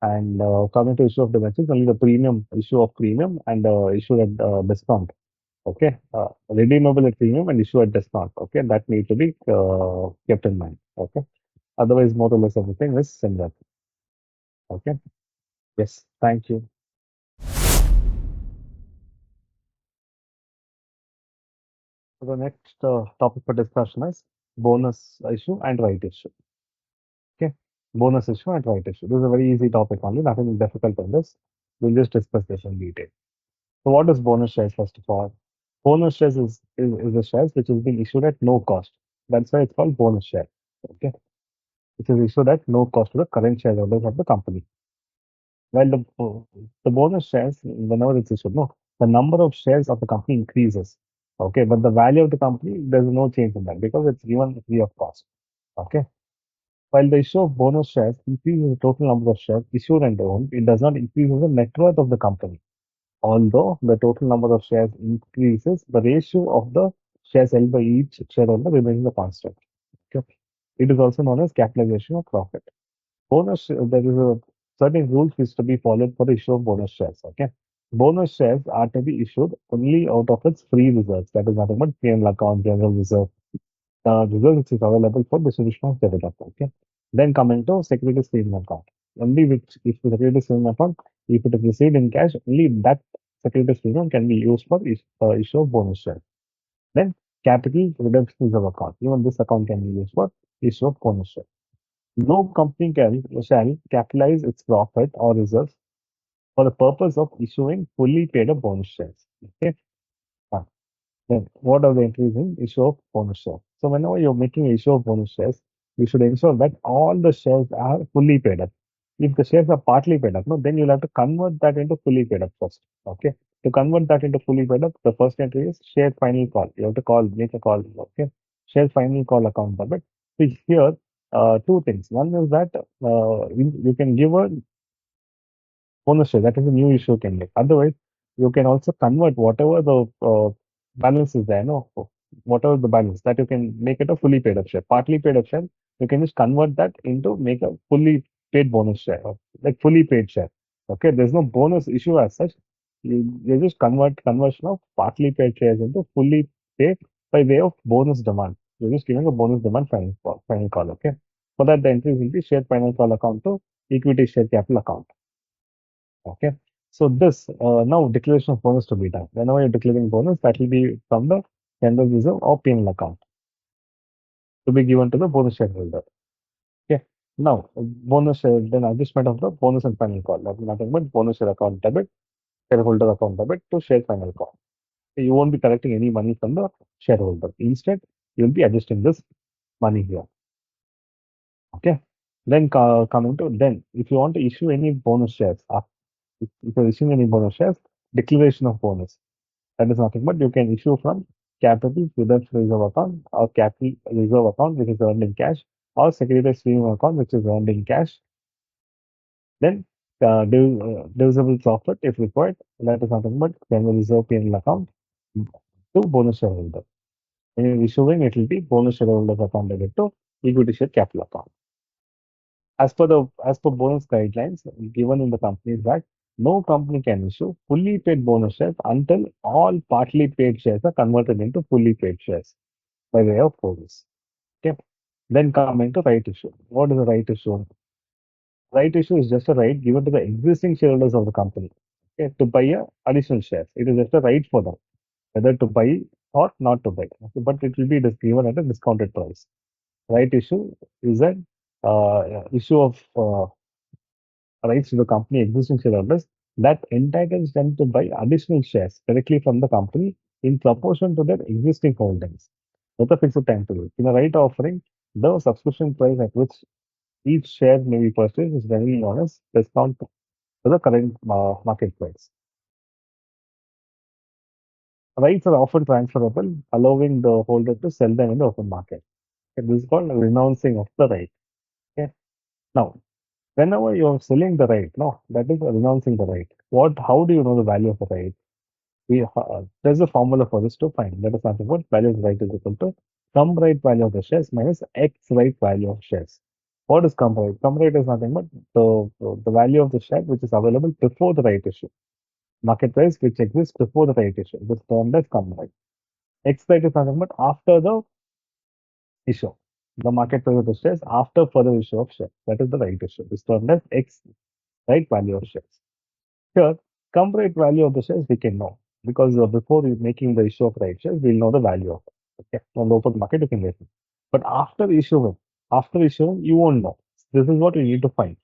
Speaker 1: And coming to issue of debentures, only the premium issue of premium and issue at discount. Okay. Redeemable at premium and issue at discount. Okay. That need to be kept in mind. Okay. Otherwise, more or less everything is similar. Okay. Yes. Thank you. So the next topic for discussion is bonus issue and right issue. Okay. Bonus issue and right issue. This is a very easy topic only, nothing difficult in this. We'll just discuss this in detail. So what is bonus shares first of all? Bonus shares is the shares which is being issued at no cost. That's why it's called bonus share. Okay. Which is issued at no cost to the current shareholders of the company. While the bonus shares, whenever it's issued, no, the number of shares of the company increases. Okay, but the value of the company, there's no change in that because it's given free of cost. Okay. While the issue of bonus shares increases the total number of shares issued and owned, it does not increase the net worth of the company. Although the total number of shares increases, the ratio of the shares held by each shareholder remains the constant. Okay. It is also known as capitalization of profit. There is a certain rules which to be followed for the issue of bonus shares. Okay. Bonus shares are to be issued only out of its free reserves. That is nothing but P&L account, general reserve, reserve which is available for distribution of dividend. Okay. Then coming to security saving account. Only which if the security saving account, if it is received in cash, only that security saving can be used for issue of bonus shares. Then capital redemption reserve account. Even this account can be used for issue of bonus shares. No company shall capitalize its profit or reserves for the purpose of issuing fully paid up bonus shares. Okay. Fine. Then what are the entries in issue of bonus shares? So whenever you're making an issue of bonus shares, you should ensure that all the shares are fully paid up. If the shares are partly paid up, no, then you'll have to convert that into fully paid up first. Okay. To convert that into fully paid up, the first entry is share final call. You have to make a call. Okay. Share final call account debit. So here, two things. One is that you can give a bonus share. That is a new issue can make. Otherwise, you can also convert whatever the balance is there, no, whatever the balance that you can make it a fully paid up share. Partly paid up share, you can just convert that into make a fully paid bonus share, or like fully paid share. Okay, there's no bonus issue as such. You just conversion of partly paid shares into fully paid by way of bonus demand. You're just giving a bonus demand final call. Okay, for that the entries will be share final call account to equity share capital account. Okay. So this now declaration of bonus to be done. Whenever you're declaring bonus, that will be from the general reserve or P&L account to be given to the bonus shareholder. Okay. Now then adjustment of the bonus and final call. That is nothing but bonus share account debit, shareholder account debit to share final call. So you won't be collecting any money from the shareholder. Instead, you'll be adjusting this money here. Okay. Then coming to then, if you want to issue any bonus shares, if you're issuing any bonus shares, declaration of bonus. That is nothing but you can issue from capital redemption reserve account or capital reserve account which is earned in cash or security stream account which is earned in cash. Then divisible profit if required. That is nothing but general reserve P&L account to bonus shareholder. When you're issuing, it will be bonus shareholder account debit to equity share capital account. As per bonus guidelines given in the Companies Act, no company can issue fully paid bonus shares until all partly paid shares are converted into fully paid shares by way of bonus. Okay. Then coming to right issue. What is a right issue? Right issue is just a right given to the existing shareholders of the company, okay, to buy additional shares. It is just a right for them whether to buy or not to buy. Okay, but it will be given at a discounted price. Right issue is an issue of rights to the company existing shareholders that entitles them to buy additional shares directly from the company in proportion to their existing holdings with a fixed time period. In a right offering, the subscription price at which each share may be purchased is generally known as discount to the current market price. Rights are often transferable, allowing the holder to sell them in the open market. Okay, this is called renouncing of the right. Okay. Now, whenever you're selling the right, no, that is renouncing the right. How do you know the value of the right? There's a formula for this to find. That is nothing but value of right is equal to cum right value of the shares minus x right value of shares. What is cum right? Cum right is nothing but the value of the share which is available before the right issue. Market price which exists before the right issue. This termed as cum right. X right is nothing but after the issue. The market price of the shares after further issue of shares. That is the right issue. This termed as x right value of shares. Here, cum rate value of the shares we can know because before making the issue of right shares, we'll know the value of it. Okay, on the open market you can get it. But after issuing, you won't know. This is what you need to find.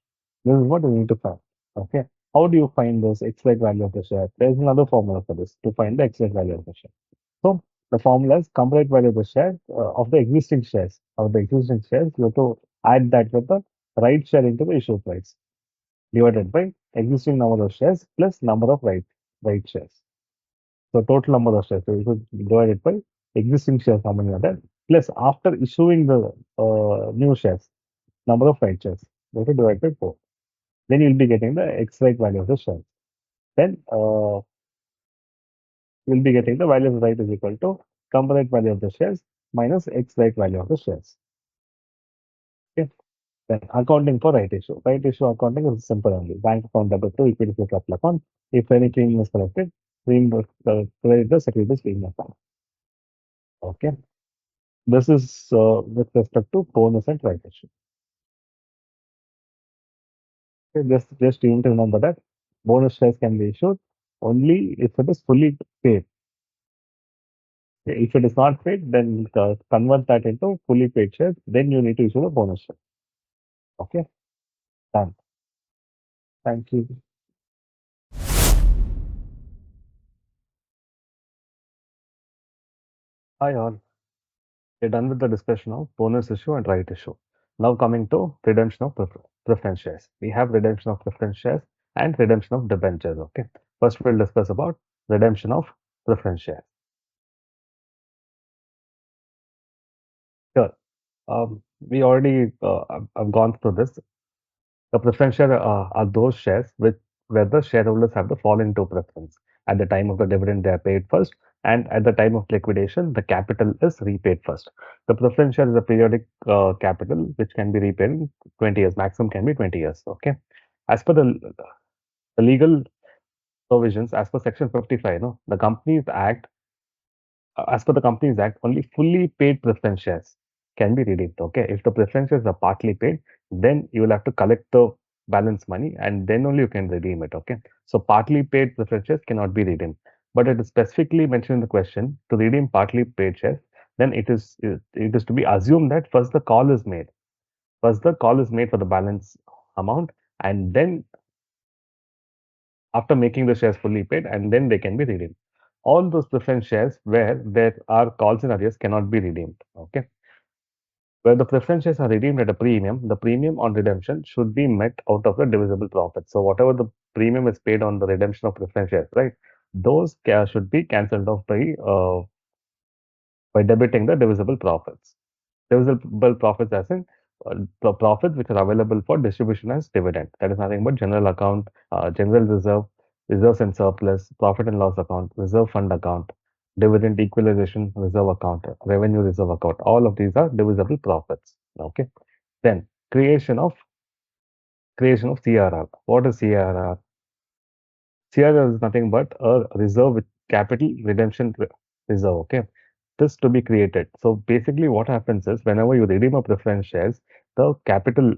Speaker 1: This is what you need to find. Okay, how do you find this x rate value of the share? There's another formula for this to find the x rate value of the share. So the formula is cum rate value of the share of the existing shares. Of the existing shares, you have to add that with the right share into the issue price divided by existing number of shares plus number of right shares. So total number of shares. So you should divide it by existing shares, how many are there, plus after issuing the new shares, number of right shares. You have to divide by 4. Then you'll be getting the X right value of the shares. Then you'll be getting the value of right is equal to cum right value of the shares minus X right value of the shares. Okay. Then accounting for right issue. Right issue accounting is simple only. Bank account debit to equity to capital account. If any premium is collected, reimburse credit the securities premium account. Okay. This is with respect to bonus and right issue. Okay. Just you need to remember that bonus shares can be issued only if it is fully paid. Okay, if it is not paid, then convert that into fully paid shares. Then you need to issue the bonus share. Okay. Done. Thank you. Hi all. We're done with the discussion of bonus issue and right issue. Now coming to redemption of preference shares. We have redemption of preference shares and redemption of debentures. Okay. First, we'll discuss about redemption of preference shares. Sure. We already I've gone through this. The preference share are those shares where the shareholders have the fall into preference. At the time of the dividend, they are paid first, and at the time of liquidation, the capital is repaid first. The preference share is a periodic capital which can be repaid in 20 years. Maximum can be 20 years. Okay. As per the legal provisions, as per Section 55, no, the Companies Act as per the Companies Act, only fully paid preference shares can be redeemed. Okay, if the preference shares are partly paid, then you will have to collect the balance money and then only you can redeem it. Okay, so partly paid preference shares cannot be redeemed, but it is specifically mentioned in the question to redeem partly paid shares. Then it is to be assumed that first the call is made. First the call is made for the balance amount, and then after making the shares fully paid, and then they can be redeemed. All those preference shares where there are calls in arrears cannot be redeemed. Okay. Where the preference shares are redeemed at a premium, the premium on redemption should be met out of the divisible profit. So whatever the premium is paid on the redemption of preference shares, right? Those should be cancelled off by debiting the divisible profits. Divisible profits as in the profits which are available for distribution as dividend. That is nothing but general account, general reserve, reserves and surplus, profit and loss account, reserve fund account, dividend equalization reserve account, revenue reserve account. All of these are divisible profits. Okay. Then creation of CRR. What is CRR? CRR is nothing but a reserve with capital redemption reserve. Okay. This to be created. So basically, what happens is whenever you redeem a preference shares, the capital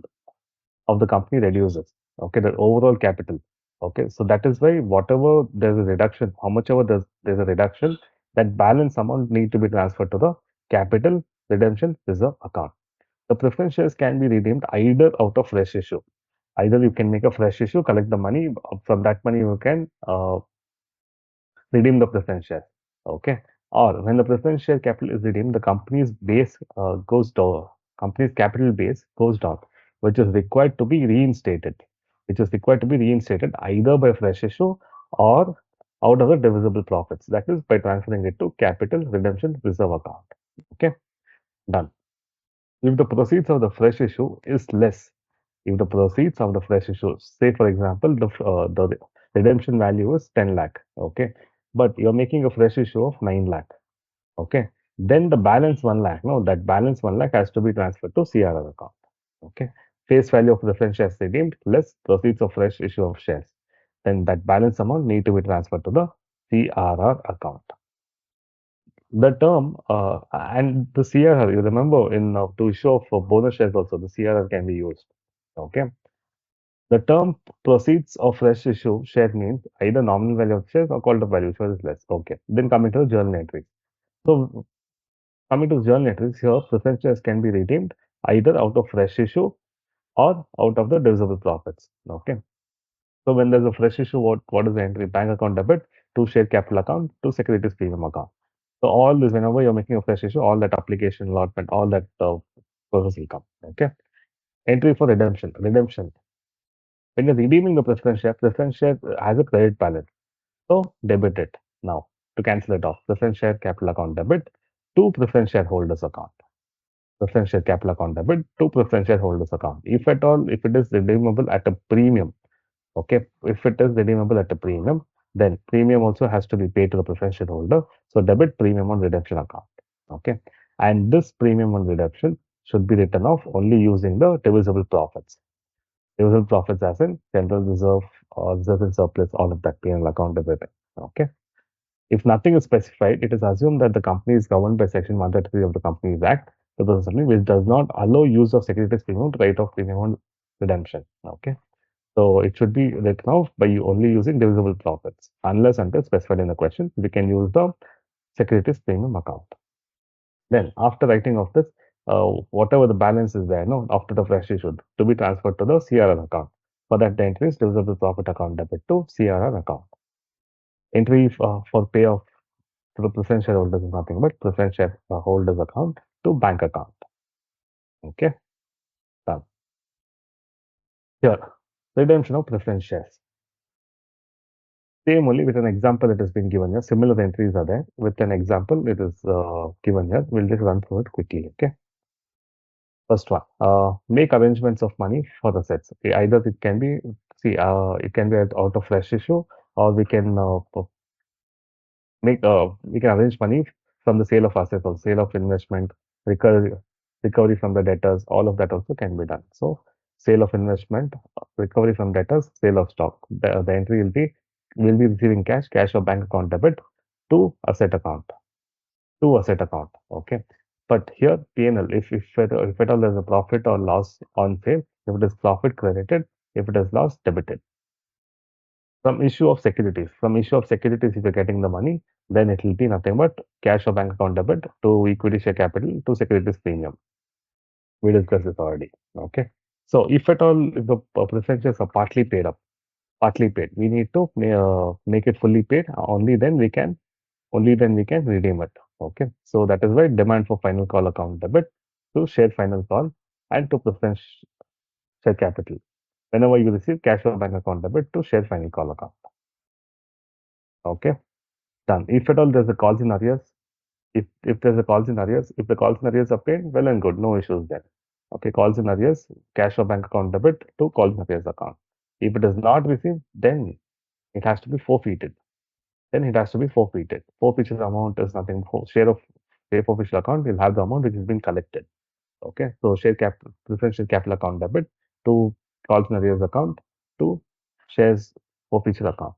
Speaker 1: of the company reduces. Okay, the overall capital. Okay, so that is why whatever there's a reduction, how much ever there's a reduction, that balance amount need to be transferred to the capital redemption reserve account. The preference shares can be redeemed either out of fresh issue. Either you can make a fresh issue, collect the money. From that money, you can redeem the preference share. Okay. Or when the preference share capital is redeemed, the company's base goes down. Company's capital base goes down, which is required to be reinstated. Which is required to be reinstated either by fresh issue or out of the divisible profits. That is by transferring it to capital redemption reserve account. Okay. Done. If the proceeds of the fresh issue is less, if the proceeds of the fresh issue, say for example, the redemption value is 10 lakh. Okay. but you're making a fresh issue of 9 lakh. Okay. Then the balance 1 lakh, no, that balance 1 lakh has to be transferred to CRR account. Okay. Face value of preference shares redeemed less proceeds of fresh issue of shares. Then that balance amount need to be transferred to the CRR account. The term and the CRR, you remember in to issue of bonus shares also, the CRR can be used. Okay. The term proceeds of fresh issue share means either nominal value of shares or called up value, which is less. Okay. Then coming to the journal entry. So coming to journal entries here, preference shares can be redeemed either out of fresh issue or out of the divisible profits. Okay. So when there's a fresh issue, what is the entry? Bank account debit to share capital account to securities premium account. So all this, whenever you're making a fresh issue, all that application allotment, all that process will come. Okay. Entry for redemption. Redemption. When you're redeeming the preference share has a credit balance. So debit it now to cancel it off. Preference share capital account debit to preference shareholders account. Preference share capital account debit to preference shareholders account. If at all, if it is redeemable at a premium, okay, if it is redeemable at a premium, then premium also has to be paid to the preference shareholder. So debit premium on redemption account. Okay. And this premium on redemption should be written off only using the divisible profits. Divisible profits as in general reserve or reserve and surplus, all of that P&L account everything. Okay. If nothing is specified, it is assumed that the company is governed by Section 133 of the Companies Act 2007, which does not allow use of securities premium to write off premium on redemption. Okay. So it should be written off by only using divisible profits. Unless until specified in the question, we can use the securities premium account. Then after writing of this, whatever the balance is there, no, after the fresh issue to be transferred to the CRR account. For that, the entry is divisible profit account debit to CRR account. Entry for payoff to the preference shareholders is nothing but preference shareholders account to bank account. Okay, done. Here, redemption of preference shares. Same only with an example that has been given here. Similar entries are there. With an example, it is given here. We'll just run through it quickly. Okay. First one, make arrangements of money for the sets. Okay, either it can be, see, it can be out of fresh issue, or we can arrange money from the sale of assets or sale of investment, recovery, recovery from the debtors. All of that also can be done. So, sale of investment, recovery from debtors, sale of stock. The entry will be receiving cash or bank account debit to asset account, Okay. But here P&L, if at all there's a profit or loss on sale, if it is profit credited, if it is loss debited. From issue of securities, if you're getting the money, then it will be nothing but cash or bank account debit to equity share capital to securities premium. We discussed this already. Okay. So if at all, if the percentages are partly paid, we need to make it fully paid. Only then we can redeem it. Okay. So that is why demand for final call account debit to share final call and to preference share capital. Whenever you receive cash or bank account debit to share final call account. Okay. Done. If at all there's a calls in arrears, if there's a calls in arrears, if the calls in arrears are paid, well and good, no issues there. Okay, calls in arrears, cash or bank account debit to calls in arrears account. If it is not received, then it has to be forfeited. Then it has to be forfeited. Forfeiture amount is nothing for share forfeiture account will have the amount which has been collected. Okay, so preferential capital account debit to calls in arrears account to shares forfeiture account.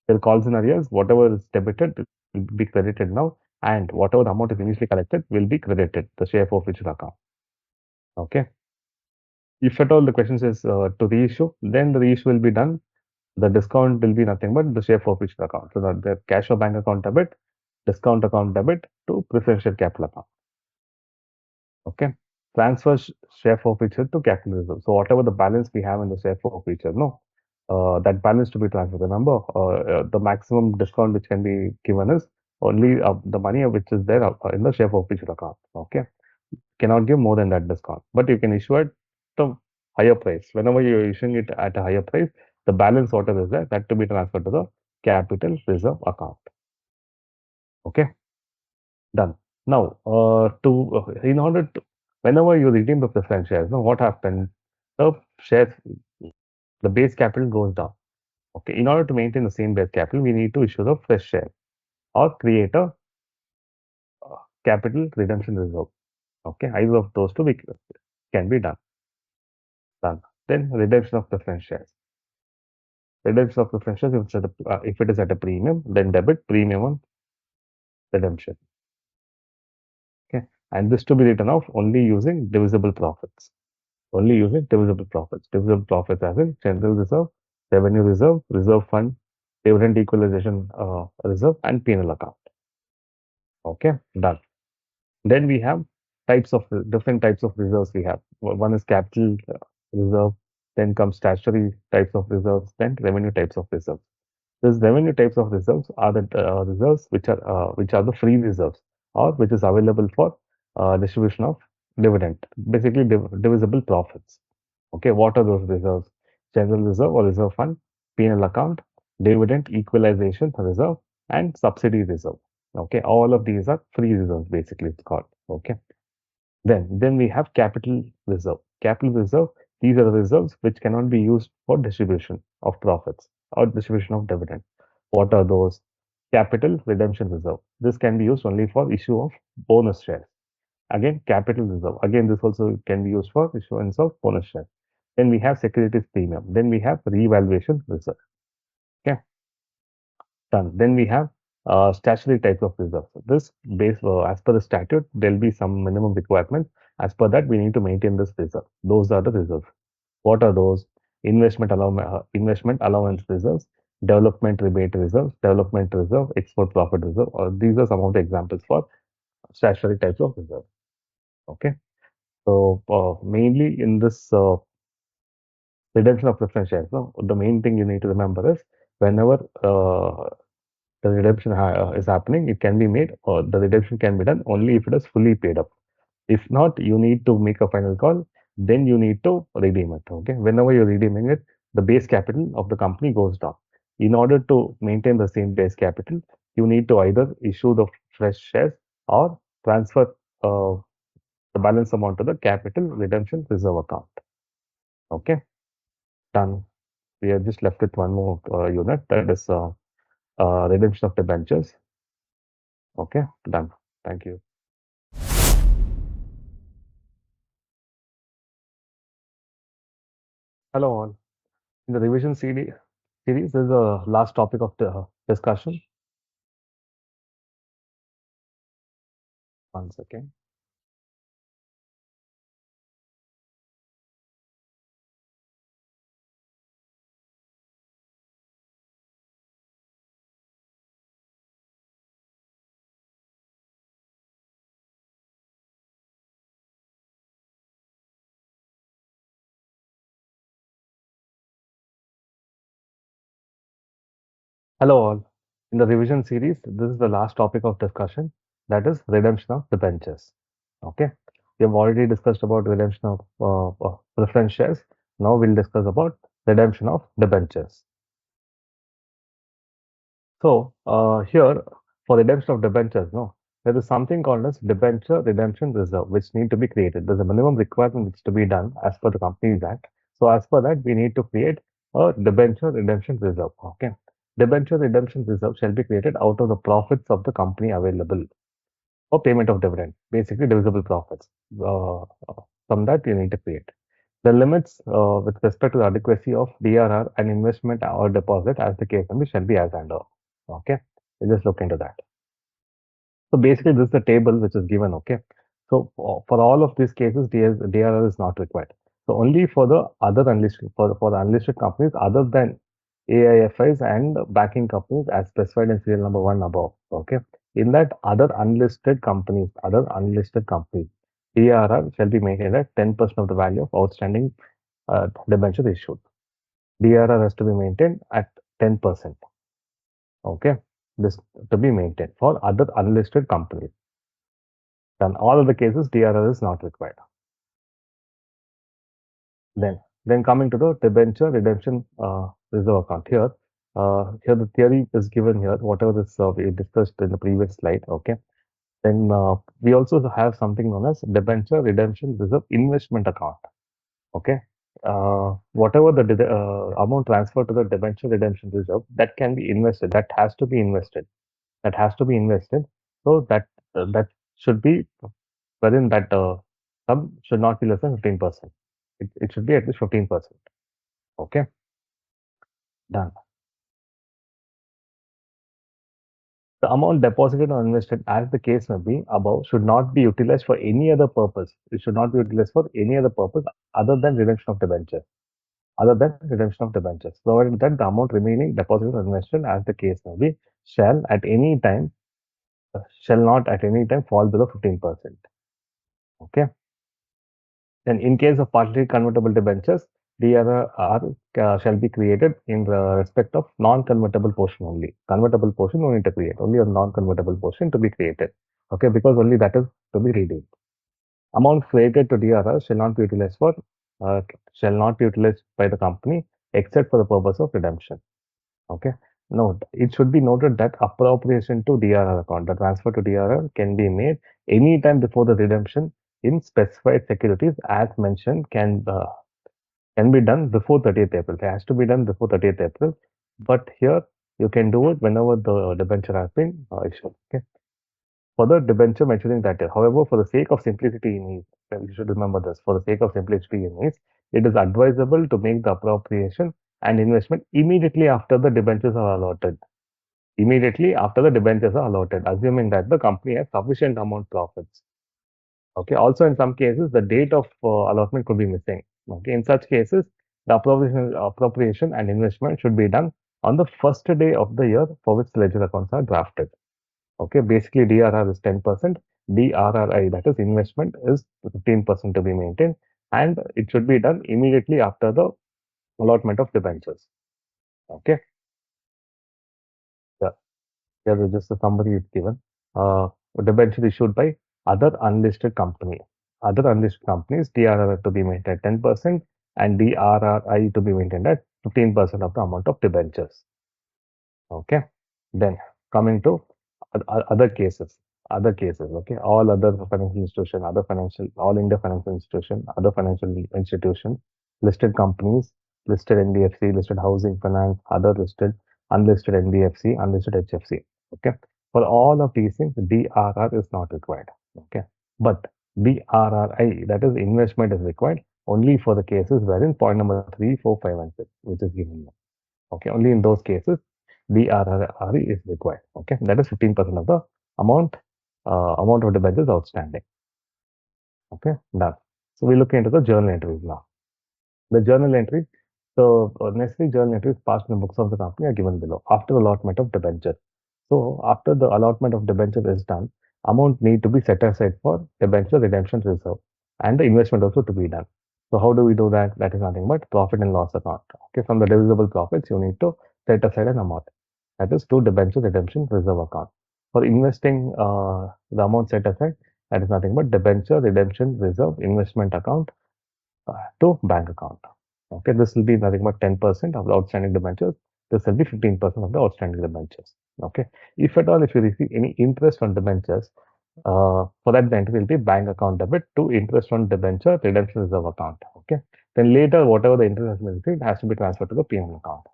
Speaker 1: There calls in arrears, whatever is debited will be credited now, and whatever the amount is initially collected will be credited, the share forfeiture account. Okay. If at all the question says to reissue, then the reissue will be done. The discount will be nothing but the share forfeiture account. So that the cash or bank account debit, discount account debit to preferential capital account. Okay. Transfer share forfeiture to capital reserve. So whatever the balance we have in the share forfeiture, no, that balance to be transferred. Remember, the maximum discount which can be given is only the money which is there in the share forfeiture account. Okay, cannot give more than that discount, but you can issue at the higher price. Whenever you're issuing it at a higher price, the balance whatever is there, that to be transferred to the capital reserve account. Okay, done. Now, in order to whenever you redeem the preference shares, now what happens? The shares, the base capital goes down. Okay, in order to maintain the same base capital, we need to issue the fresh share. or create a capital redemption reserve. Okay, either of those two can be done. Then redemption of preference shares. Redemption of preference shares if it is at a premium, then debit premium on redemption. Okay, and this to be written off only using divisible profits. Only using divisible profits. Divisible profits as in general reserve, revenue reserve, reserve fund, dividend equalization reserve, and penal account. Okay, done. Then we have different types of reserves we have. One is capital reserve, then comes statutory types of reserves, then revenue types of reserves. These revenue types of reserves are the reserves which are the free reserves or which is available for distribution of dividend, basically divisible profits. Okay, what are those reserves? General reserve or reserve fund, penal account, dividend equalization reserve, and subsidy reserve. Okay, all of these are free reserves, basically it's called. Okay, then we have capital reserve. Capital reserve, these are the reserves which cannot be used for distribution of profits or distribution of dividend. What are those? Capital redemption reserve. This can be used only for issue of bonus shares. Again, capital reserve. Again, this also can be used for issuance of bonus shares. Then we have securities premium. Then we have revaluation reserve. Okay, done. Then we have statutory types of reserves. This as per the statute, there'll be some minimum requirements. As per that, we need to maintain this reserve. Those are the reserves. What are those? Investment allowance reserves, development rebate reserves, development reserve, export profit reserve. Or these are some of the examples for statutory types of reserve. Okay. So mainly in this redemption of preference shares, no, the main thing you need to remember is whenever the redemption is happening, it can be made or the redemption can be done only if it is fully paid up. If not, you need to make a final call, then you need to redeem it. Okay. Whenever you're redeeming it, the base capital of the company goes down. In order to maintain the same base capital, you need to either issue the fresh shares or transfer uh, the balance amount to the capital redemption reserve account. Okay. Done. We are just left with one more unit, that is redemption of debentures. Okay, done. Thank you. Hello all. In the revision series, this is the last topic of the discussion. One second. Hello all. In the revision series, this is the last topic of discussion, that is redemption of debentures. Okay. We have already discussed about redemption of preference shares. Now we'll discuss about redemption of debentures. So here for redemption of debentures, no, there is something called as debenture redemption reserve, which need to be created. There's a minimum requirement which to be done as per the Companies Act. So as per that, we need to create a debenture redemption reserve. Okay, debenture redemption reserve shall be created out of the profits of the company available for payment of dividend, basically divisible profits. Uh, from that, you need to create. The limits with respect to the adequacy of DRR and investment or deposit as the case may be shall be as under. Okay, we just look into that. So basically, this is the table which is given. Okay, so for all of these cases, DRR is not required. So only for the other unlisted for the unlisted companies other than AIFIs and banking companies as specified in serial number one above. Okay, in that other unlisted companies, DRR shall be maintained at 10% of the value of outstanding debenture issued. DRR has to be maintained at 10%. Okay, this to be maintained for other unlisted companies. Then all of the cases DRR is not required. Then coming to the debenture redemption reserve account here. Here the theory is given here. Whatever this we discussed in the previous slide. Okay. Then we also have something known as debenture redemption reserve investment account. Okay. Whatever the amount transferred to the debenture redemption reserve, that can be invested. That has to be invested. that has to be invested. So that should be wherein that sum should not be less than 15%. It should be at least 15%. Okay, done. The amount deposited or invested, as the case may be above, should not be utilized for any other purpose. It should not be utilized for any other purpose other than redemption of debentures. Other than redemption of debentures, provided that the amount remaining deposited or invested, as the case may be, shall at any time shall not at any time fall below 15%. Okay. Then, in case of partly convertible debentures, DRR shall be created in respect of non-convertible portion only. Convertible portion no need to create, only a non-convertible portion to be created. Okay, because only that is to be redeemed. Amount created to DRR uh, shall not be utilized by the company except for the purpose of redemption. Okay. Note, it should be noted that appropriation to DRR account, the transfer to DRR can be made anytime before the redemption in specified securities as mentioned can be done before 30th April. It has to be done before 30th April. But here you can do it whenever the debenture has been issued. Okay. For the debenture maturing that year. However, for the sake of simplicity in ease, well, you should remember this, for the sake of simplicity in ease, it is advisable to make the appropriation and investment immediately after the debentures are allotted. Immediately after the debentures are allotted, assuming that the company has sufficient amount profits. Okay. Also, in some cases, the date of allotment could be missing. Okay. In such cases, the appropriation and investment should be done on the first day of the year for which the ledger accounts are drafted. Okay, basically DRR is 10%, DRRI, that is investment, is 15% to be maintained, and it should be done immediately after the allotment of debentures. Okay, yeah, here is just a summary is given. Debenture issued by other unlisted company. Other unlisted companies, DRR to be maintained at 10% and DRRI to be maintained at 15% of the amount of debentures. Okay. Then coming to other cases, okay, all other financial institution, all India financial institution, other financial institution, listed companies, listed NBFC, listed housing finance, other listed, unlisted NBFC, unlisted HFC. Okay. For all of these things, DRR is not required. Okay. But DRRI, that is investment, is required only for the cases wherein point number 3, 4, 5, and 6, which is given here. Okay, only in those cases the RRRE is required. Okay, that is 15% of the amount amount of debentures outstanding. Okay, done. So we look into the journal entries now. The journal entries, so necessary journal entries passed in the books of the company are given below after allotment of debenture. So after the allotment of debenture is done, amount need to be set aside for debenture redemption reserve and the investment also to be done. So how do we do that? That is nothing but profit and loss account. Okay, from the divisible profits, you need to set aside an amount. That is to debenture redemption reserve account. For investing the amount set aside, that is nothing but debenture redemption reserve investment account to bank account. Okay, this will be nothing but 10% of the outstanding debentures. This will be 15% of the outstanding debentures. Okay, if at all, if you receive any interest on debentures, for that the entry will be bank account debit to interest on debenture redemption reserve account. Okay, then later whatever the interest has been received has to be transferred to the P&L account.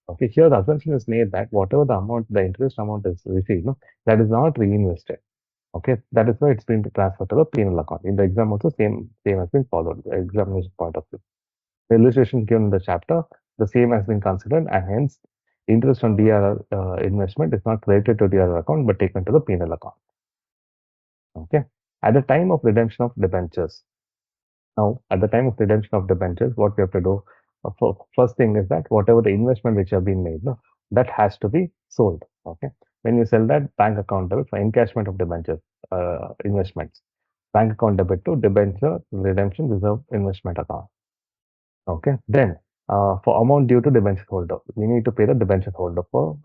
Speaker 1: Okay, here the assumption is made that whatever the amount, the interest amount is received, no, that is not reinvested. Okay, that is why it's been transferred to the P&L account. In the exam also same has been followed. The examination point of view. The illustration given in the chapter, the same has been considered, and hence interest on DRR investment is not credited to DRR account but taken to the P&L account. Okay, at the time of redemption of debentures. Now, at the time of redemption of debentures, what we have to do, first thing is that whatever the investment which have been made, no, that has to be sold. Okay, when you sell that, bank account debit for encashment of debentures investments, bank account debit to debenture redemption reserve investment account. Okay, then for amount due to debenture holder, we need to pay the debenture holder for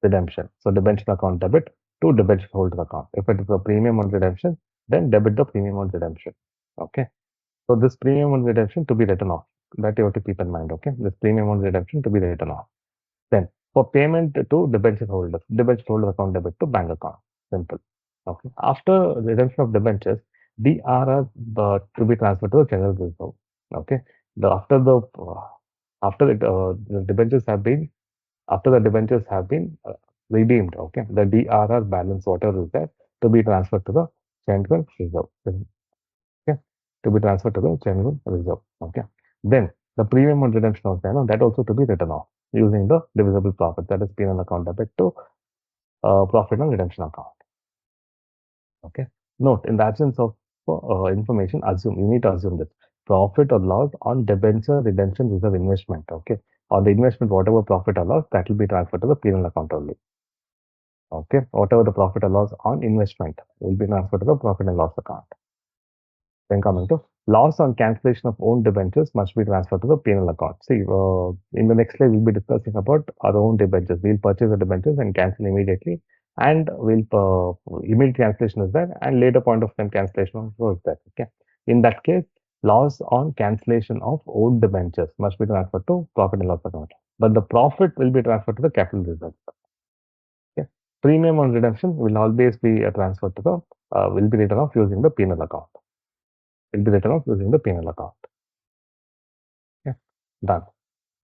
Speaker 1: redemption. So debenture account debit to debenture holder account. If it is a premium on redemption, then debit the premium on redemption. Okay. So this premium on redemption to be written off. That you have to keep in mind. Okay, this premium on redemption to be written off. Then for payment to debenture holder account debit to bank account. Simple. Okay. After redemption of debentures, DRR to be transferred to the general reserve. Okay. After the debentures have been
Speaker 2: redeemed. Okay, the DRR balance, whatever is there, to be transferred to the general reserve. Okay, to be transferred to the general reserve. Okay, then the premium on redemption of the that also to be written off using the divisible profit, that is P&L account debit to profit on redemption account. Okay. Note, in the absence of information, assume, you need to assume this profit or loss on debenture redemption reserve investment. Okay. On the investment, whatever profit or loss, that will be transferred to the P&L account only. Okay. Whatever the profit or loss on investment will be transferred to the profit and loss account. Then coming to loss on cancellation of own debentures must be transferred to the P&L account. See, in the next slide, we'll be discussing about our own debentures. We'll purchase the debentures and cancel immediately, and we'll immediate cancellation is there, and later point of time cancellation also is there. Okay. In that case, loss on cancellation of own debentures must be transferred to profit and loss account, but the profit will be transferred to the capital reserve. Okay. Premium on redemption will always be transferred to the will be written off using the P&L account. Will be written off using the P&L account. Yeah, done.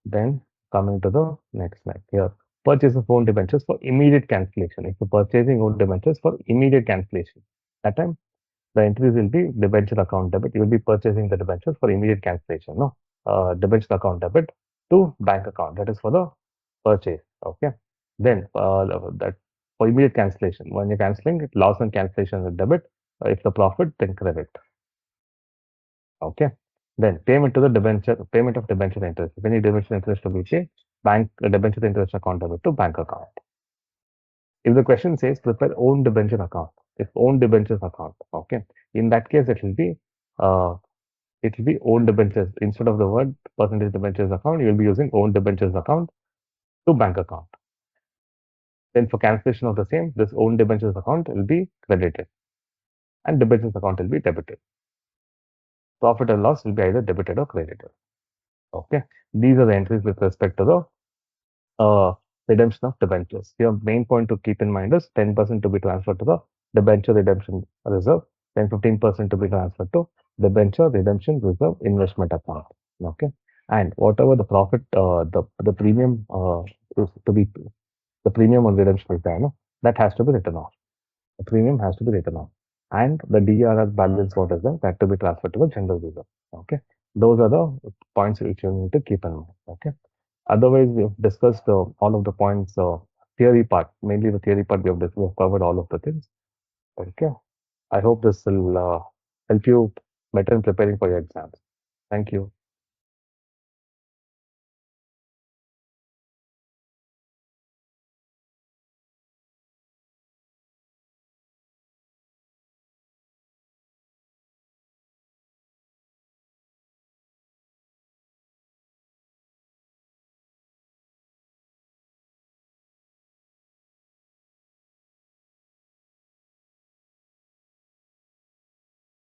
Speaker 2: Then coming to the next slide here, purchase of own debentures for immediate cancellation. If you're purchasing own debentures for immediate cancellation, that time the entries will be debenture account debit. You will be purchasing the debentures for immediate cancellation. No, debenture account debit to bank account. That is for the purchase. Okay. Then that for immediate cancellation, when you're cancelling, loss on cancellation is debit. If the profit, then credit. Okay. Then payment to the debenture, payment of debenture interest. If any debenture interest to be paid, bank debenture interest account debit to bank account. If the question says prepare own debenture account, if own debentures account, okay, in that case uh, it will be own debentures instead of the word percentage debentures account. You will be using own debentures account to bank account. Then for cancellation of the same, this own debentures account will be credited and debentures account will be debited. Profit and loss will be either debited or credited. Okay, these are the entries with respect to the redemption of debentures. Your main point to keep in mind is 10% to be transferred to the debenture redemption reserve, then 15% to be transferred to debenture redemption reserve investment account. Okay, and whatever the profit, the premium is to be the premium on redemption is there, no? That has to be written off. The premium has to be written off, and the DRR balance, what is there, that to be transferred to the general reserve. Okay, those are the points which you need to keep in mind. Okay. Otherwise, we've discussed all of the points, theory part, mainly the theory part, we have covered all of the things. Okay. I hope this will help you better in preparing for your exams. Thank you.